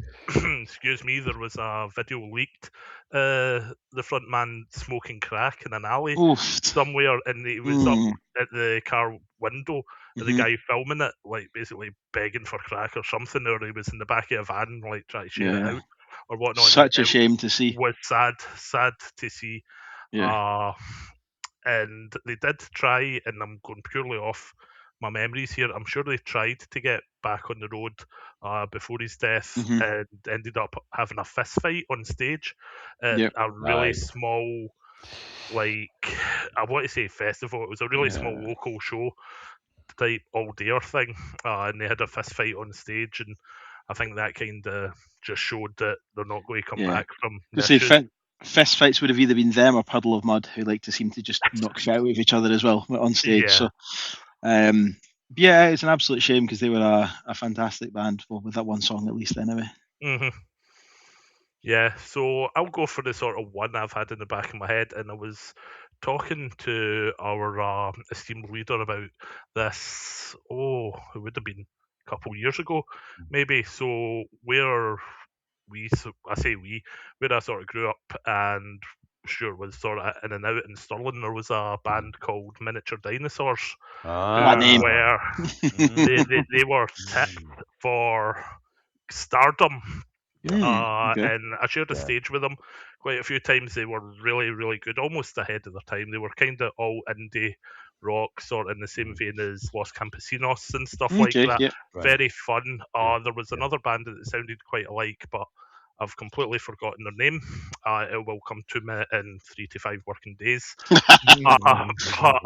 excuse me, there was a video leaked. The front man smoking crack in an alley oof. somewhere, and he was up Mm, at the car window, and the hmm. guy filming it, like basically begging for crack or something, or he was in the back of a van, like trying to share it Yeah, out or whatnot. And such a it shame to see. was sad to see. Yeah. Uh, and they did try, and I'm going purely off my memories here. I'm sure they tried to get back on the road before his death, Hmm. and ended up having a fist fight on stage at Yep. a really Aye. small, like I want to say festival. It was a really small Yeah. local show type all dayer thing, and they had a fist fight on stage, and I think that kind of just showed that they're not going to come Yeah. back from To the say issues. fist fights would have either been them or Puddle of Mud, who like to seem to just knock shit out of each other as well on stage. Yeah. So um, yeah, it's an absolute shame because they were a fantastic band, well, with that one song at least anyway. Hmm. Yeah, so I'll go for the sort of one I've had in the back of my head, and I was talking to our esteemed leader about this. Oh, it would have been a couple of years ago, maybe. So where I say where I sort of grew up, and sure was sort of in and out in Stirling. There was a band called Miniature Dinosaurs What who name? Ah. were Mm. they were tipped for stardom, Yeah. Okay. and I shared the Yeah. stage with them quite a few times. They were really, really good, almost ahead of their time. They were kind of all indie rock, sort of in the same vein as Los Campesinos and stuff like Okay. that. Yep. Right. Very fun. Yeah. There was Yeah. another band that sounded quite alike, but I've completely forgotten their name. It will come to me in 3 to 5 working days. Uh, but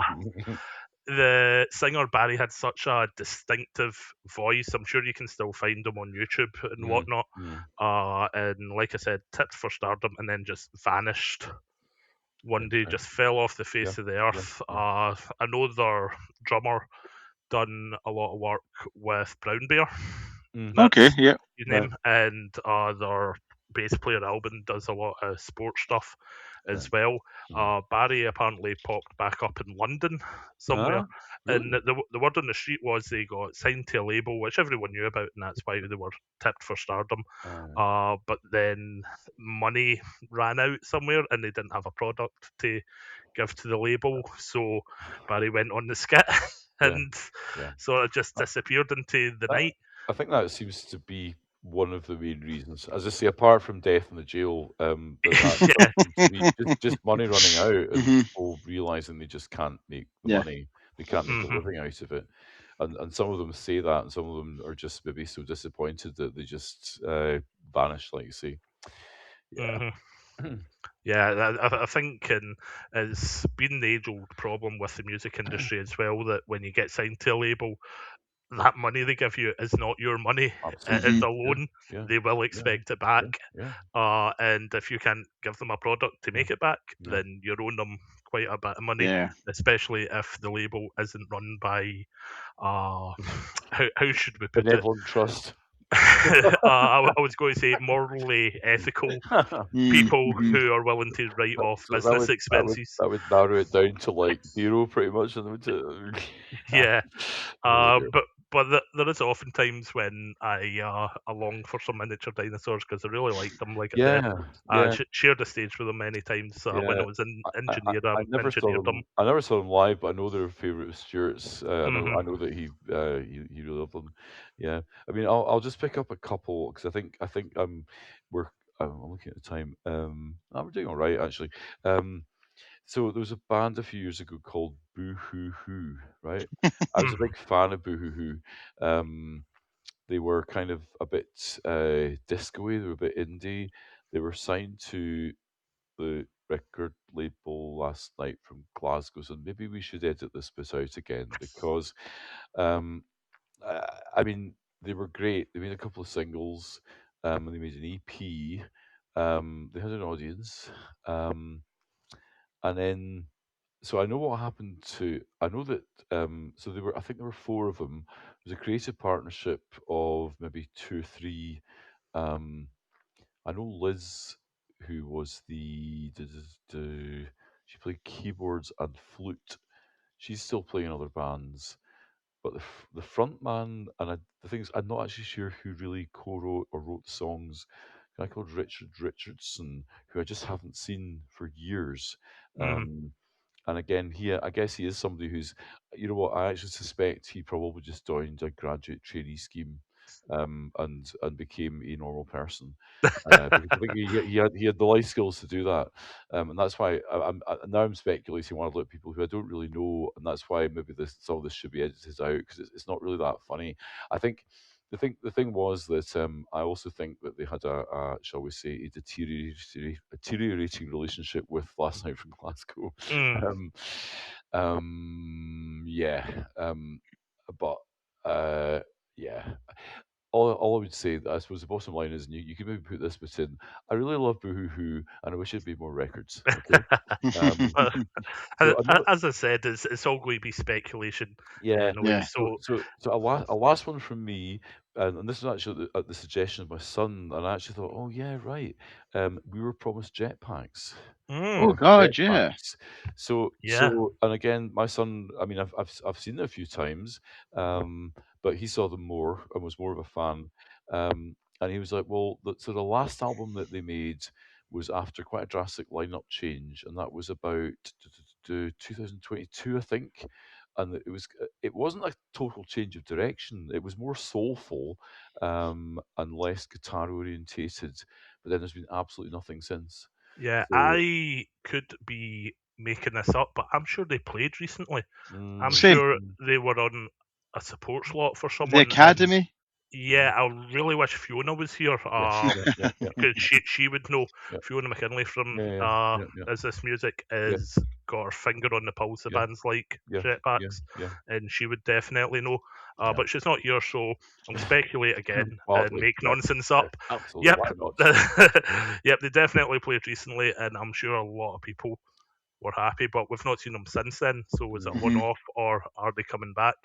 the singer Barry had such a distinctive voice. I'm sure you can still find him on YouTube and Mm. whatnot. Mm. And like I said, tipped for stardom and then just vanished one day, just Interesting. fell off the Yeah. face of the Yeah. earth. Yeah. I know their drummer done a lot of work with Brown Bear. Mm-hmm. Okay. That's Yep. his Right. name, and their bass player Albin does a lot of sports stuff Right. as well. Mm. Barry apparently popped back up in London somewhere, Ah. and Really? the word on the street was they got signed to a label which everyone knew about, and that's why they were tipped for stardom. Aye. But then money ran out somewhere, and they didn't have a product to give to the label, so Barry went on the skit Yeah. and Yeah. sort of just Uh, disappeared into the That, night. I think that seems to be one of the main reasons. As I say, apart from death in the jail, that Yeah. seems to be just money running out and Hmm. people realizing they just can't make the Yeah. money, they can't make a Hmm. living out of it, and some of them say that, and some of them are just maybe so disappointed that they just vanish, like you say. Yeah. Hmm. Yeah, I think it's been the age-old problem with the music industry as well, that when you get signed to a label, that money they give you is not your money. It is Hmm. Absolutely. a Yeah. loan. Yeah. They will Yeah. expect it back. Yeah. Yeah. And if you can't give them a product to Yeah. make it back, Yeah. then you're owing them quite a bit of money, Yeah. especially if the label isn't run by, uh, how should we put it? Benevolent trust. I was going to say morally ethical people Mm-hmm. who are willing to write off So that business would that would expenses. that would narrow it down to like zero, pretty much, and would Yeah, oh dear. but there is often times when I long for some miniature dinosaurs because I really like them. Like I said, Yeah, yeah, shared the stage with them many times when yeah. I was in engineer I never saw engineered them. them. I never saw them live, but I know they're a favorite of Stuart's. I Hmm. know that he really loved them. Yeah, I mean, I'll just pick up a couple because I think we're I'm looking at the time. We're doing all right actually. Um, so there was a band a few years ago called Boo Hoo Hoo, right? I was a big fan of Boo Hoo Hoo. They were kind of a bit disco-y, they were a bit indie. They were signed to the record label last night from Glasgow, so maybe we should edit this bit out again because, um, I mean, they were great. They made a couple of singles, and they made an EP. They had an audience, um, and then so I know what happened to. I know that. So there were. I think there were four of them. It was a creative partnership of maybe two, three. Um, I know Liz, who was she played keyboards and flute. She's still playing in other bands, but the front man the thing is, I'm not actually sure who really co-wrote or wrote the songs. A guy called Richard Richardson, who I just haven't seen for years. Mm-hmm. Um, and again, I guess he is somebody who's, you know what, I actually suspect he probably just joined a graduate trainee scheme, and became a normal person. Because I think he had the life skills to do that, and that's why now I'm speculating one of the people who I don't really know, and that's why maybe some of this should be edited out because it's not really that funny. I think the thing was that I also think that they had a shall we say a deteriorating relationship with Last Night from Glasgow. Mm. um, yeah, but uh, yeah. All I would say, I suppose, the bottom line is, and you can maybe put this bit in. I really love Boo Hoo Hoo, and I wish it'd be more records. Okay, um, Uh, so I know. as I said, it's all going to be speculation Yeah. anyway. Yeah. So So, a last one from me, and this is actually at the suggestion of my son, and I actually thought, oh yeah, right. We were promised jetpacks. We Oh mm, were God, yeah. jetpacks. So yeah, so, and again, my son. I mean, I've seen it a few times, but he saw them more and was more of a fan. And he was like, well, so the last album that they made was after quite a drastic lineup change, and that was about 2022, I think. And it wasn't a total change of direction. It was more soulful, and less guitar orientated. But then there's been absolutely nothing since. yeah. So, I could be making this up, but I'm sure they played recently. I'm mm, Same. sure mm, they were on a support slot for The someone, and Academy. yeah, I really wish Fiona was here. yeah, yeah, yeah, yeah, Because she would know. yeah, Fiona McKinley from yeah, yeah, yeah, yeah, Is This Music yeah, is got her finger on the pulse of yeah, bands like yeah, yeah, Jetpacks, yeah, and she would definitely know. yeah. But she's not here, so I'll speculate again and Wildly, make yeah, nonsense yeah, up. absolutely. Yep, Why not? yep, they definitely played recently, and I'm sure a lot of people were happy. But we've not seen them since then. So was it a Mm. Mhm. one-off, or are they coming back?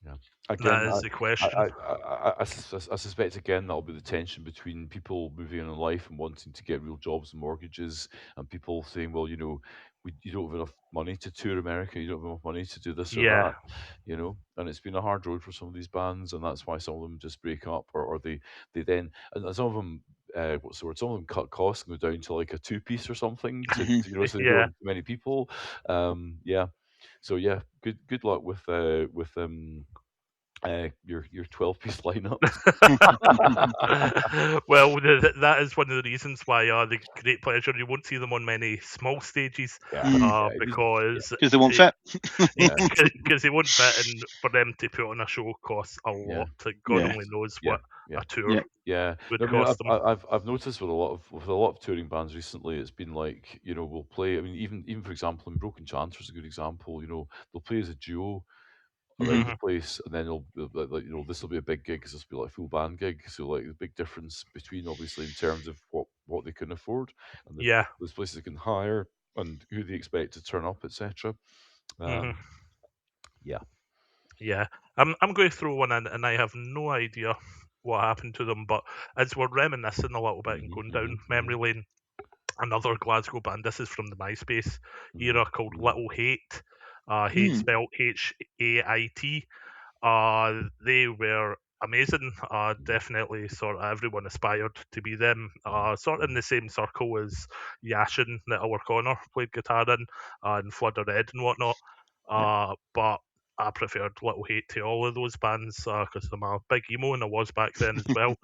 Yeah. Again, That is the I, question. I, I suspect again that'll be the tension between people moving on in life and wanting to get real jobs and mortgages, and people saying, well, you don't have enough money to tour America, you don't have enough money to do this or Yeah, that. And it's been a hard road for some of these bands, and that's why some of them just break up, or they then, and some of them. What's the word? Some of them cut costs and go down to like a two-piece or something Mhm. so they don't yeah. have too many people. Yeah. So yeah, good luck with your 12-piece lineups. Well, that is one of the reasons why the Great Pleasure you won't see them on many small stages, Yeah, Mhm. yeah, yeah, because Because they won't fit. yeah, because they won't fit, and for them to put on a show costs a yeah, lot. Like God Yeah. only knows yeah, what yeah, a tour Yeah. yeah. would No, I mean, cost them. I've noticed with a lot of touring bands recently, it's been like we'll play. I mean, even for example, in Broken Chancer is a good example. They'll play as a duo around Mhm. the Hmm. place, and then like this will be a big gig because this will be like a full band gig. So like the big difference between obviously in terms of what they can afford and Yeah. those places they can hire and who they expect to turn up, etc. Hmm. Um, yeah. Yeah. I'm going to throw one in, and I have no idea what happened to them. But as we're reminiscing a little bit and Hmm, going down hmm, hmm, memory lane, another Glasgow band. This is from the MySpace hmm, era called hmm, Little Hate. Hate Mm. spelled Hait. They were amazing. Definitely, sort of everyone aspired to be them. Sort of in the same circle as Yashin that our Connor played guitar in, and Flood of Red and whatnot. Yep. But I preferred Little Hate to all of those bands because I'm a big emo and I was back then as well.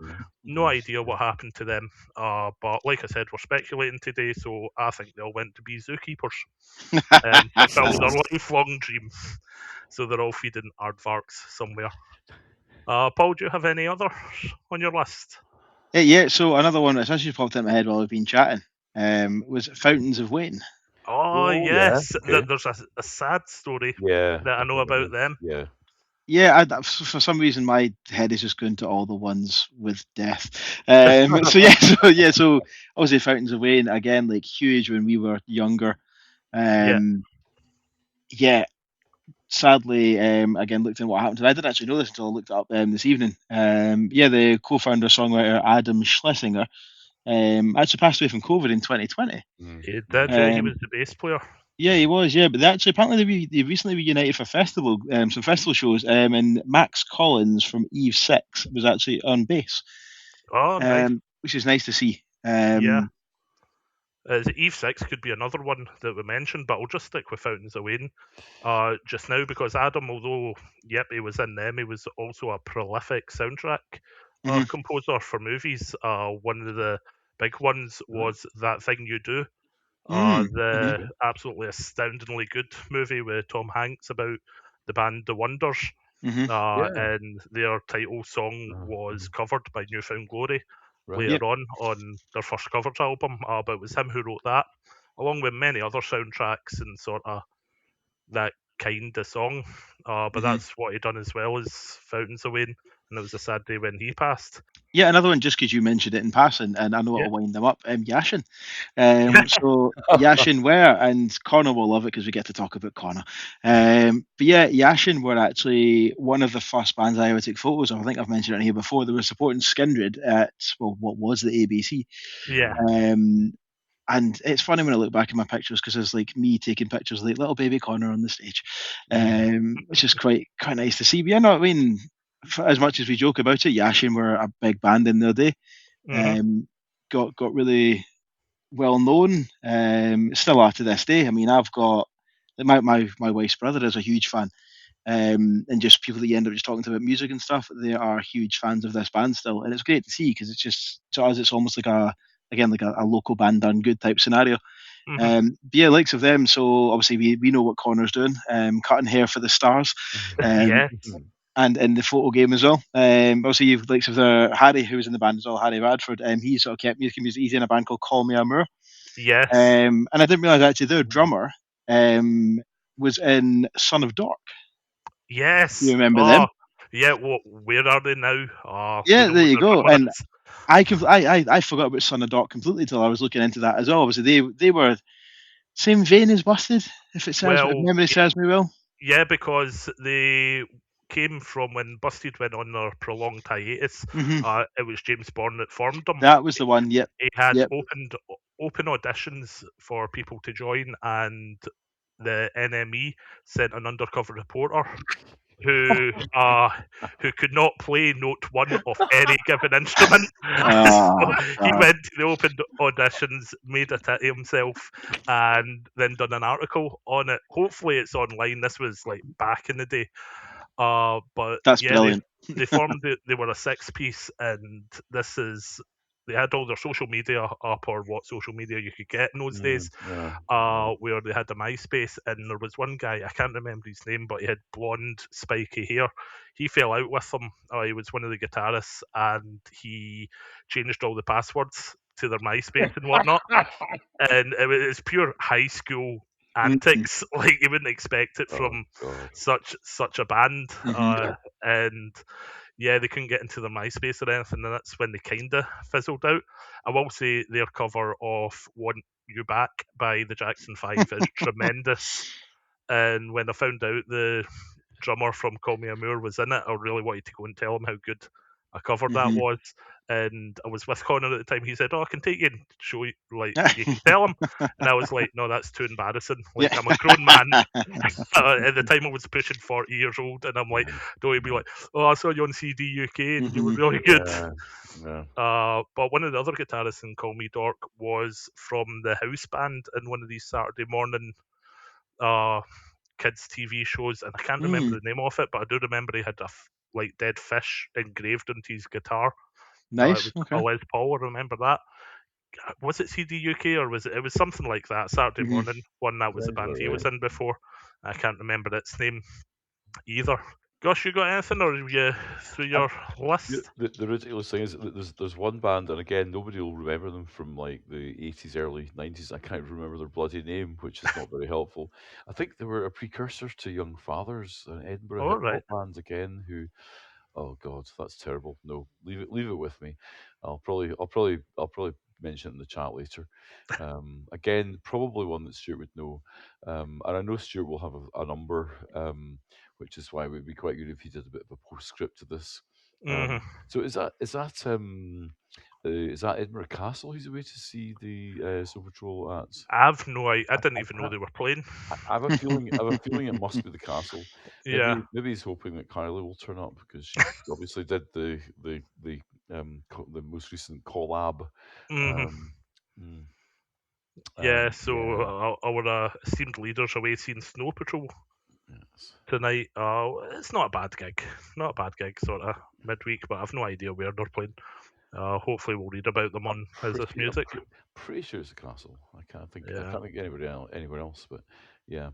No idea what happened to them, but like I said, we're speculating today, so I think they all went to be zookeepers and fulfilled their lifelong dream. So they're all feeding aardvarks somewhere. Paul, do you have any others on your list? Yeah, so another one that's actually popped in my head while we've been chatting was Fountains of Wayne. Oh, Oh yeah, yes. okay. There's a sad story Yeah, that I I know think there about is. them. Yeah. Yeah, for some reason my head is just going to all the ones with death. So yeah, so obviously Fountains of Wayne again, like huge when we were younger. Yeah, Um, yeah, sadly, again looked at what happened. And I didn't actually know this until I looked it up this evening. Yeah, the co-founder songwriter Adam Schlesinger actually passed away from COVID in 2020. Mm, he mm. did. Yeah, he was Um, the bass player. yeah, he was. Yeah, but they actually apparently they recently reunited for festival, some festival shows. And Max Collins from Ep6 was actually on bass, Oh, nice. which is nice to see. Yeah. Eve 6 could be another one that we mentioned, but I'll just stick with Fountains of Wayne just now because Adam, although, yep, he was in them, he was also a prolific soundtrack Mhm. composer for movies. One of the big ones was That Thing You Do, the Okay. absolutely astoundingly good movie with Tom Hanks about the band The Wonders. Mhm. Yeah. And their title song was covered by Newfound Glory Right. Yep. later on their first covers album, but it was him who wrote that, along with many other soundtracks and sort of that kind of song. But Mhm. that's what he done as well as Fountains of Wayne, and it was a sad day when he passed. Yeah, another one just because you mentioned it in passing, and I know Yeah, it'll wind them up. Yashin. yeah, So Yashin were, and Connor will love it because we get to talk about Connor. But yeah, Yashin were actually one of the first bands I ever took photos of. I think I've mentioned it here before. They were supporting Skindred at what was the ABC. yeah, Um, and it's funny when I look back at my pictures because it's like me taking pictures of like little baby Connor on the stage, which is quite nice to see. But yeah, no, I mean, for as much as we joke about it, Yashin were a big band in their day. hmm Um, got really well known. Still are to this day. I mean, I've got my wife's brother is a huge fan. And just people that you end up just talking to about music and stuff, they are huge fans of this band still, and it's great to see because it's just to us, it's almost like a local band done good type scenario. hmm But yeah, likes of them. So obviously we know what Connor's doing, cutting hair for the stars, um, yeah, and in the photo game as well. Obviously you've likes of the Harry who was in the band as well, Harry Radford. He sort of kept music. He's in a band called Call Me Amour. yes, And I didn't realize actually their drummer was in Son of Dork. You yes. remember Oh, them? yeah. Where are they now? We Yeah, know there who you their go. drummer And is. I forgot about Son of Dork completely till I was looking into that as well. Obviously, they were same vein as Busted, if Well, memory serves me well. yeah, because they came from when Busted went on their prolonged hiatus. Hmm. It was James Bourne that formed them. That was the one. Yep, He had yep. open auditions for people to join, and the NME sent an undercover reporter who uh, who could not play note one of any given instrument. So Oh he God, went to the open auditions, made a tit of himself, and then done an article on it. Hopefully, it's online. This was like back in the day. But that's yeah, brilliant. they formed it. They were a six piece, and this is they had all their social media up, or what social media you could get in those days, Yeah. where they had the MySpace, and there was one guy, I can't remember his name, but he had blonde, spiky hair. He fell out with them. He was one of the guitarists, and he changed all the passwords to their MySpace and whatnot. And it was pure high school Mm-hmm. antics. Like you wouldn't expect it Oh from God. such a band. Hmm. And yeah, they couldn't get into their MySpace or anything, and that's when they kinda fizzled out. I will say their cover of "Want You Back" by the Jackson Five is tremendous. And when I found out the drummer from Call Me Amour was in it, I really wanted to go and tell him how good a cover that Hmm. was. And I was with Connor at the time. He said, "Oh, I can take you and show you, like you can tell him." And I was like, "No, that's too embarrassing. Yeah. Like I'm a grown man." At the time, I was pushing 40 years old, and I'm like, "Don't you be like, oh, I saw you on CD UK, and you were Hmm. really good." Yeah. Yeah. But one of the other guitarists in Call Me Dork was from the house band in one of these Saturday morning uh, kids' TV shows, and I can't remember Mm, the name of it, but I do remember he had a like dead fish engraved into his guitar. It nice. was a Okay. Les Paul. I remember that. Was it CD UK or was it? It was something like that. Saturday Hmm. morning one that was the Sounds band about he was right. in before. I can't remember its name either. Gosh, you got anything, or are you through I, your list? the ridiculous thing is that there's one band, and again, nobody will remember them from like the 80s, early 90s. I can't remember their bloody name, which is not very helpful. I think they were a precursor to Young Fathers, an Edinburgh All hip right. hop band again, who, oh God, that's terrible. No, leave it with me. I'll probably mention it in the chat later. Again, probably one that Stuart would know, and I know Stuart will have a number, which is why it would be quite good if he did a bit of a postscript to this. Hmm. So is that Edinburgh Castle he's away to see the Snow Patrol at? I've no. I I, didn't I, even know can't- they were playing. I have a feeling. I have a feeling it must be the castle. Yeah. Maybe he's hoping that Kylie will turn up because she obviously did the most recent collab. Hmm. Um, mm, Yeah. So yeah. our esteemed leaders away seeing Snow Patrol Yes. tonight. It's not a bad gig. Not a bad gig, sort of midweek, but I've no idea where they're playing. Hopefully, we'll read about them on Is This I'm Music. pretty sure it's a castle. I Yeah. can't think anywhere else. But yeah.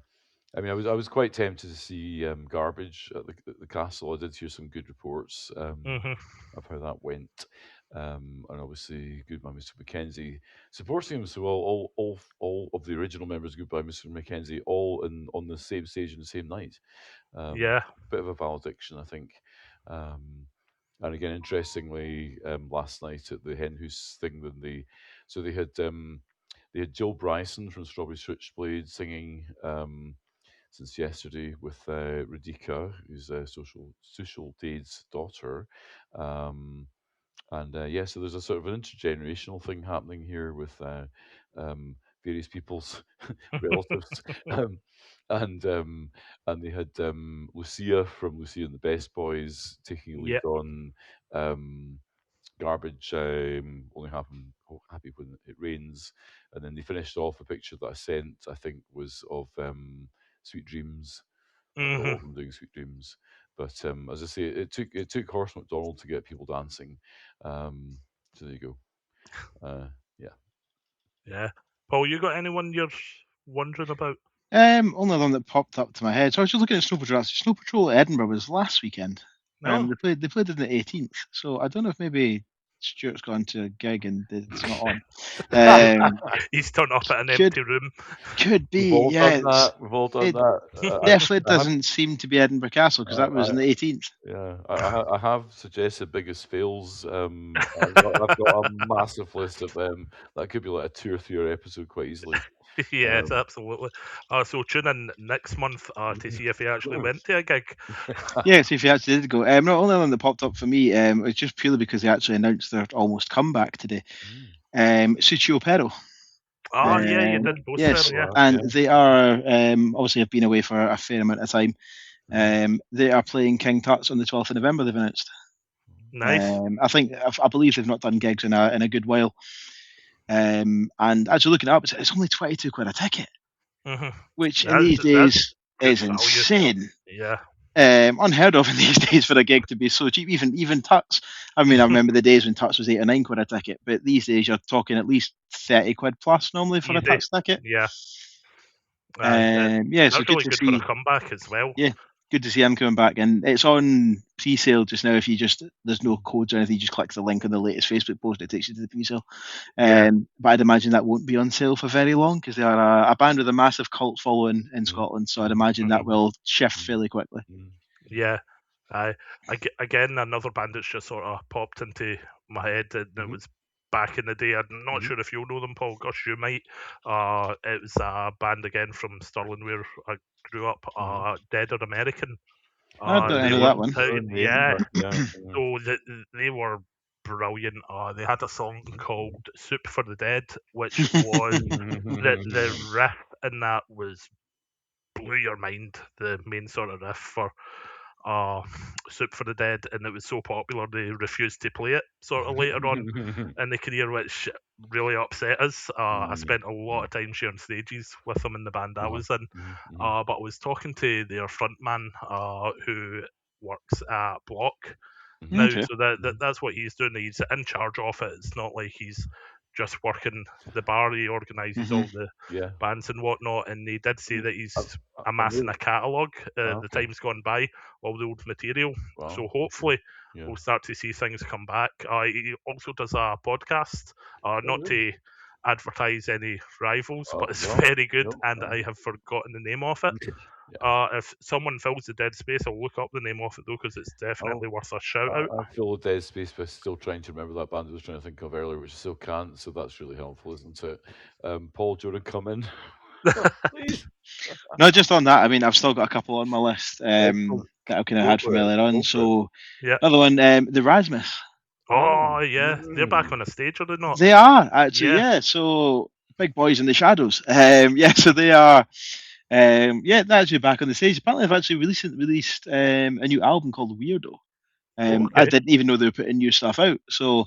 I mean, I was quite tempted to see Garbage at the castle. I did hear some good reports Hmm. of how that went, and obviously Goodbye Mr. Mackenzie supporting him. So all of the original members of Goodbye Mr. Mackenzie all on the same stage on the same night. Yeah. Bit of a valediction, I think. Um, and again, interestingly, last night at the Hen House thing, so they had Jill Bryson from Strawberry Switchblade singing. Since yesterday with Radhika, who's Social Dade's daughter. Um, and yeah, so there's a sort of an intergenerational thing happening here with various people's relatives. Um, and um, and they had Lucia from Lucia and the Best Boys taking a Yeah. lead on Garbage. Only happy when it rains. And then they finished off a picture that I sent, I think, was of Sweet Dreams, all Hmm. of them doing Sweet Dreams. But as I say, it took Horse McDonald to get people dancing. Um, so there you go. Yeah. Yeah. Paul, you got anyone you're wondering about? Only one that popped up to my head. So I was just looking at Snow Patrol. Actually, Snow Patrol at Edinburgh was last weekend. No. They played on the 18th. So I don't know if maybe Stuart's gone to a gig and it's not on. Um, He's turned up at an could empty room. could We've be. all Yeah, done that. We've all done it that. definitely I have. doesn't seem to be Edinburgh Castle because that was I, on the 18th. Yeah, I have suggested biggest fails. I've got a massive list of that could be like a 2 or 3 hour episode quite easily. Yes, Um, absolutely. So tune in next month to see if he actually went to a gig. Yeah, so if you actually did go, no, only one that popped up for me was just purely because they actually announced their almost comeback today. mm, Suchio Pero. Oh, yeah, you did post them, Yes, oh, yeah. and yeah. they are obviously have been away for a fair amount of time. Mhm, They are playing King Tut's on the 12th of November. They've announced. Nice. I believe they've not done gigs in a good while. And as you're looking it up, it's only 22 quid a ticket, Hmm. which in these That's days good is value. insane. Yeah. Unheard of in these days for a gig to be so cheap. Even Tuts. I mean, I remember the days when Tuts was 8 or 9 quid a ticket, but these days you're talking at least 30 quid plus normally for a Easy. Tuts ticket. Yeah. Aye. Yeah, so That's good really to good for a see. comeback as well. Yeah, good to see him coming back, and it's on pre-sale just now. If you just there's no mhm, codes or anything, you just click the link on the latest Facebook post, it takes you to the pre-sale. Yeah. But I'd imagine that won't be on sale for very long because they are a band with a massive cult following in mhm, Scotland. So I'd mhm, imagine that Hmm. will shift mhm, fairly quickly. mhm, Yeah. Aye. Again, another band that's just sort of popped into my head, and it mhm, was back in the day. I'm not mhm, sure if you'll know them, Paul. Gosh, you might. It was a band again from Stirling where I grew up. mhm. Dead or American. I don't They know were that one. out. Aaron Hayden, Yeah. yeah, yeah. So they were brilliant. They had a song called "Soup for the Dead," which was the riff in that was blew your mind. The main sort of riff for uh, Soup for the Dead, and it was so popular they refused to play it sort of later on in the career, which really upset us. I Mm, spent a lot mm, of time sharing stages with them in the band I uh-huh, was in, mhm. but I was talking to their frontman who works at Block now, Okay. so that Mhm. that's what he's doing. He's in charge of it. It's not like he's just working the bar. He organises Hmm. all the Yeah. bands and whatnot. And he did say Mm, that I he's I'm amassing really a catalogue. The okay. time's gone by, all the old material. Wow. So Okay. hopefully Yeah. we'll start to see things come back. He also does a podcast, Oh, not really? to advertise any rivals, but it's Well, very good, no, and I have forgotten the name of it. okay. Yeah. If someone fills the dead space, I'll look up the name of it though, because it's Oh, definitely worth a shout out. I feel a dead space by still trying to remember that band I was trying to think of earlier, which I still can't, so that's really helpful, isn't it? Paul, do you wanna come in? Please. Not just on that. I mean, I've still got a couple on my list Excellent. that I kind of Go had from for it. earlier on. Go for it. So Yeah. another one, the Rasmus. Ah. Oh yeah, they're back Mm. on the stage, are they not? They are actually, Yeah. yeah. So big boys in the shadows. Yeah, so they are. Yeah, they're actually back on the stage. Apparently, they've actually released a new album called Weirdo. I Okay. didn't even know they were putting new stuff out. So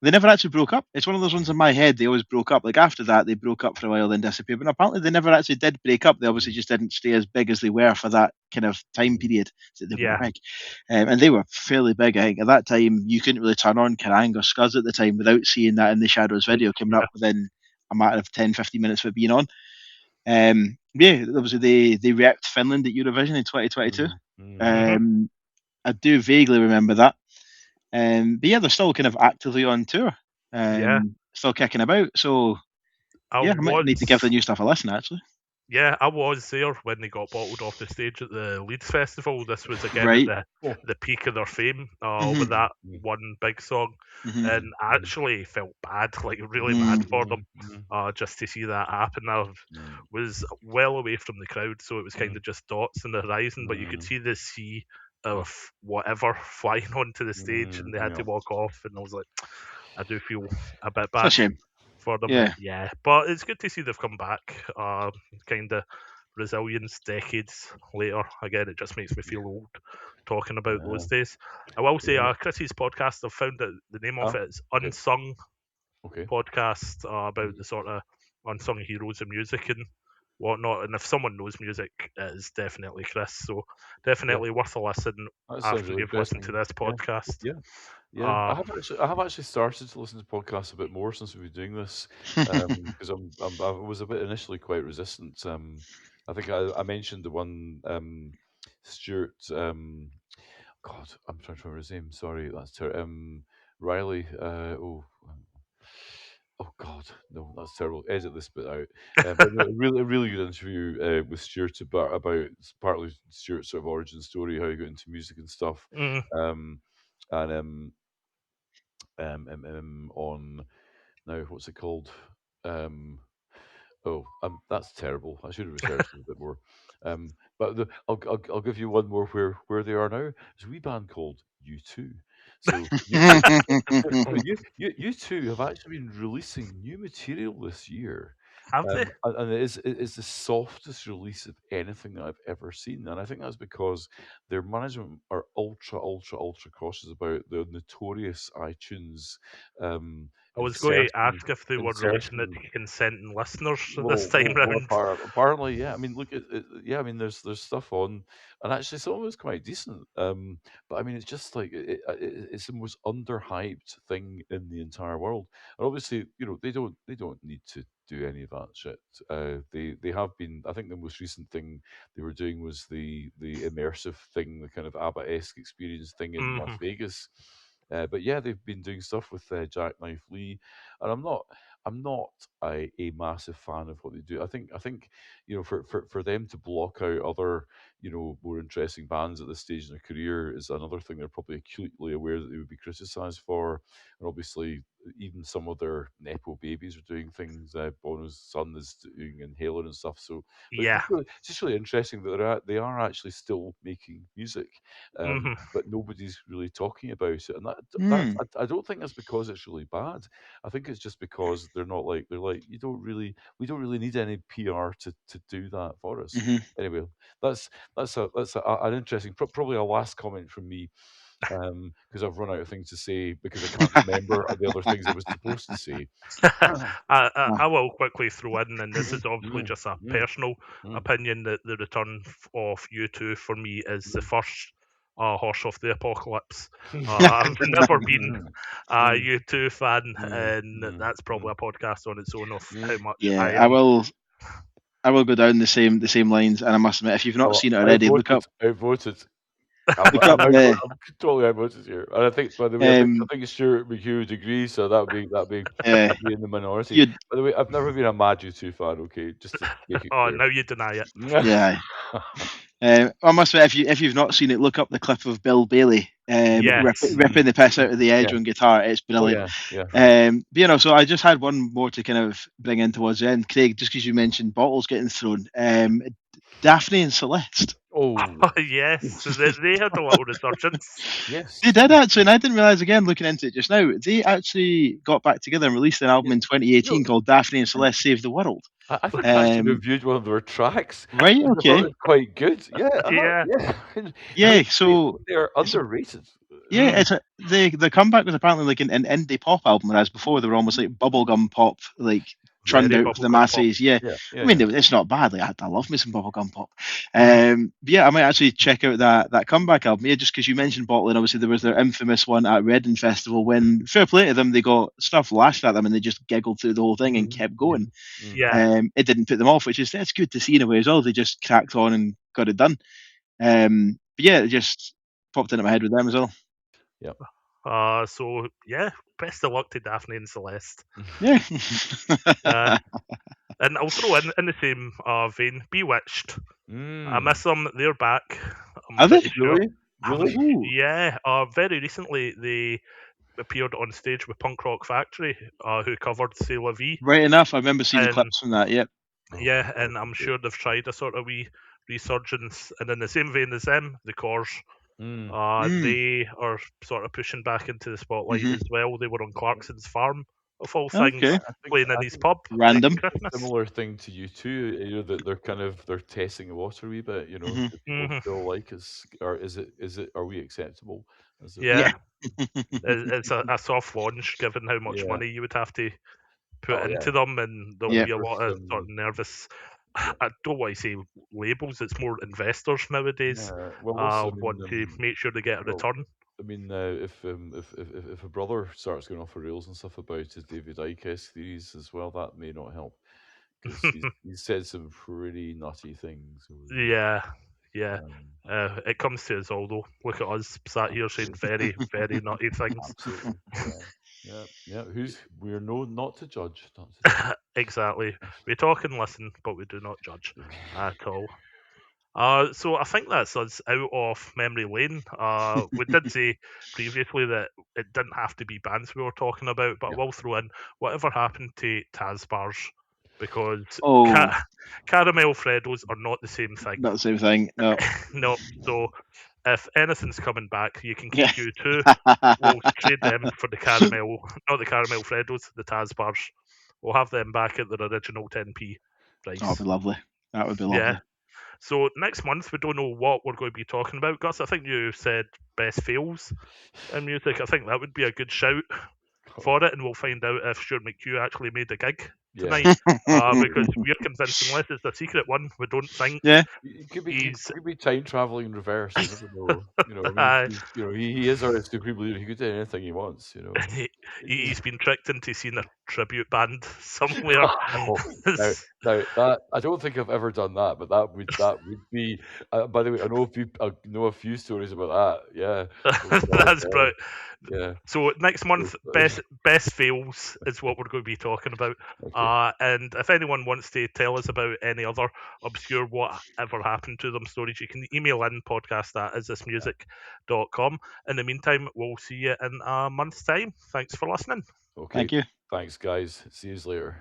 they never actually broke up. It's one of those ones in my head. They always broke up. Like after that, they broke up for a while, then disappeared. But apparently, they never actually did break up. They obviously Mm, just didn't stay as big as they were for that kind of time mm, period that they were Yeah. big. And they were fairly big. I think at that time, you couldn't really turn on Kerrang or Scuzz at the time without seeing that in the Shadows video coming Yeah. up within a matter of 10, 15 minutes of it being on. Yeah, obviously they repped Finland at Eurovision in 2022. mm, mm. hmm Um, I do vaguely remember that. But yeah, they're still kind of actively on tour, Yeah. still kicking about. So I yeah, I might need to give the was. new stuff a listen actually. Yeah, I was there when they got bottled off the stage at the Leeds Festival. This was again at Right. Oh. the peak of their fame with Hmm. that Mm, one big song, Hmm. and mm, I mm, actually felt bad, like really bad Mm. for them, mm, mm, just to see that happen. I mm, was well away from the crowd, so it was kind mm, of just dots in the horizon, but you could mm, see the sea of whatever flying onto the stage, and they had yeah. to walk off, and I was like, I do feel a bit It's a bad shame. for them. Yeah. Yeah, but it's good to see they've come back. Kind of resilience decades later. Again, it just makes me feel old talking about Yeah. those days. I will say, Yeah. Chrissy's podcast, I've found that the name of Ah, it is okay. Unsung Okay. Podcast, about Mhm. the sort of unsung heroes of music and whatnot. And if someone knows music, it is definitely Chris. So Yeah. definitely worth a listen That sounds after really you've listened to interesting. this Yeah. podcast. Yeah. Yeah. Uh, I have actually started to listen to podcasts a bit more since we've been doing this. Because I was a bit initially quite resistant. I think I mentioned the one Stuart God, I'm trying to remember his name. Sorry, that's Riley. Oh God, no, that's terrible. Edit this bit out. But no, a really good interview with Stuart about partly Stuart's sort of origin story, how he got into music and stuff, mm, um, and on now what's it called? Um, Oh, that's terrible. I should have researched it a bit more. But I'll give you one more where they are now. There's a wee band called U2. So I mean, you two have actually been releasing new material this year, have they? and it is the softest release of anything that I've ever seen, and I think that's because their management are ultra cautious about the notorious iTunes I was going to insertion ask if they were releasing it insertion to consenting listeners this time round. Apparently, yeah. I mean, look, yeah. I mean, there's stuff on, and actually, some of it's quite decent. But I mean, it's just like it's the most underhyped thing in the entire world. And obviously, you know, they don't need to do any of that shit. They have been. I think the most recent thing they were doing was the immersive thing, the kind of ABBA-esque experience thing in Las hmm Vegas. But yeah, they've been doing stuff with Jackknife Lee, and I'm not a massive fan of what they do. I think you know for them to block out other more interesting bands at this stage in their career is another thing they're probably acutely aware that they would be criticised for. And obviously, even some of their nepo babies are doing things. Bono's son is doing Inhaler and stuff. So, but Yeah. it's just really interesting that they are actually still making music, Hmm. but nobody's really talking about it. And Hmm. I don't think that's because it's really bad. I think it's just because they're like we don't really need any PR to do that for us. Hmm. Anyway, that's an interesting, probably a last comment from me, because I've run out of things to say because I can't remember the other things I was supposed to say. I will quickly throw in, and this Mm, is obviously mm, just a mm, personal mm. opinion, that the return of U2 for me is the first horse of the apocalypse. I've never been a Mm, U2 fan, mm, and mm, that's probably mm, a podcast on its own of how mm. much Yeah, I am. I will go down the same lines, and I must admit, if you've not Well, seen it already, outvoted. look up the I'm totally outvoted here, and I think, by the way, I um think Stuart McHugh would agree, so uh, I'd be in the minority. you By the way, I've never been a Mad U2 fan. Okay, just to make it Oh, clear. now you deny it. yeah. I must admit, if you've not seen it, look up the clip of Bill Bailey Yes. ripping the piss out of the Edge Yeah. on guitar. It's Oh brilliant. yeah. Yeah. But, so I just had one more to kind of bring in towards the end, Craig, just because you mentioned bottles getting thrown. Daphne and Celeste. Oh Yes, they had a little resurgence. They yes. did actually, and I didn't realize again looking into it just now. They actually got back together and released an album Yeah. in You know, 2018 called Daphne and Celeste Save the World. I think I actually Um, reviewed one of their tracks, right, and I thought it okay, was quite good. Yeah. Yeah. Yeah. yeah. So They are it's a underrated. yeah, Mm, the comeback was apparently like an indie pop album, whereas before they were almost like bubblegum pop, like trend very out for the bubblegum pop. masses. Yeah, Yeah. I Yeah. mean Yeah. it's not bad. Like I love me some bubblegum pop. Mm, But yeah, I might actually check out that comeback album. Yeah, just because you mentioned Bottling, obviously there was their infamous one at Reading Festival when fair play to them, they got stuff lashed at them and they just giggled through the whole thing and Mhm, kept going. mhm, mm. yeah. It didn't put them off, which is that's good to see in a way as well. They just cracked on and got it done. But yeah, it just popped into my head with them as well. Yep. So yeah, best of luck to Daphne and Celeste. Yeah. Uh, and I'll throw in the same vein, Bewitched. I Mm. miss them. They're back. I'm Are they? pretty sure. Really? Really? Ooh, Yeah. Very recently they appeared on stage with Punk Rock Factory, who covered "C'est La Vie," right enough. I remember seeing and clips from that. Yep. Oh, yeah, that would and be I'm good. sure they've tried a sort of wee resurgence. And in the same vein as them, the Cores, Mm. Mm, they are sort of pushing back into the spotlight hmm. as well. They were on Clarkson's farm, of all things, Okay. playing in I his think pub Random. making Christmas. similar thing to you too. That they're testing the water a wee bit. Hmm. Do people Hmm. still like us, or are we acceptable? As a, Yeah, Yeah. it's a soft launch given how much yeah. money you would have to put Oh yeah. into them, and there'll Yeah. be a lot There's of sort of nervous. yeah. I don't want to say labels; it's more investors nowadays. Yeah. Well, also, I mean, Want to make sure they get a well, return. I mean, if a brother starts going off the rails and stuff about his David Icke theories as well, that may not help because he's said some pretty nutty things over the years. Yeah, yeah. Um, It comes to us all though. Look at us sat here saying very, very nutty things. Absolutely. Yeah. Yeah. Yeah. We're not to judge, not to judge. Exactly. We talk and listen, but we do not judge at all. So I think that's us out of memory lane. We did say previously that it didn't have to be bands we were talking about, but I Yeah. will throw in whatever happened to Taz bars, because Oh, caramel Freddos are not the same thing. not the same thing. No. No, so if anything's coming back, you can Yeah. keep you two. We'll trade them for the caramel, not the caramel Freddos, the Taz bars. We'll have them back at their original 10p Oh, that'd price. be lovely. That would be Yeah. lovely. So next month we don't know what we're going to be talking about. Gus, I think you said best fails in music. I think that would be a good shout for it, and we'll find out if Stuart McHugh actually made a gig Yeah. tonight. Because we're convinced, unless it's a secret one, we don't think Yeah. It could be he's. time traveling in reverse. You never know. I mean, uh, he is our supreme leader. He could do anything he wants. he's been tricked into seeing a tribute band somewhere. Oh, now, Now that I don't think I've ever done that, but that would be. By the way, I know a few stories about that. Yeah. Oh God. That's brilliant. Yeah. So next So month, funny. best fails is what we're going to be talking about. Okay. And if anyone wants to tell us about any other obscure whatever happened to them stories, you can email in podcast@isthismusic.com. In the meantime, we'll see you in a month's time. Thanks for listening. Okay. Thank you. Thanks, guys. See you later.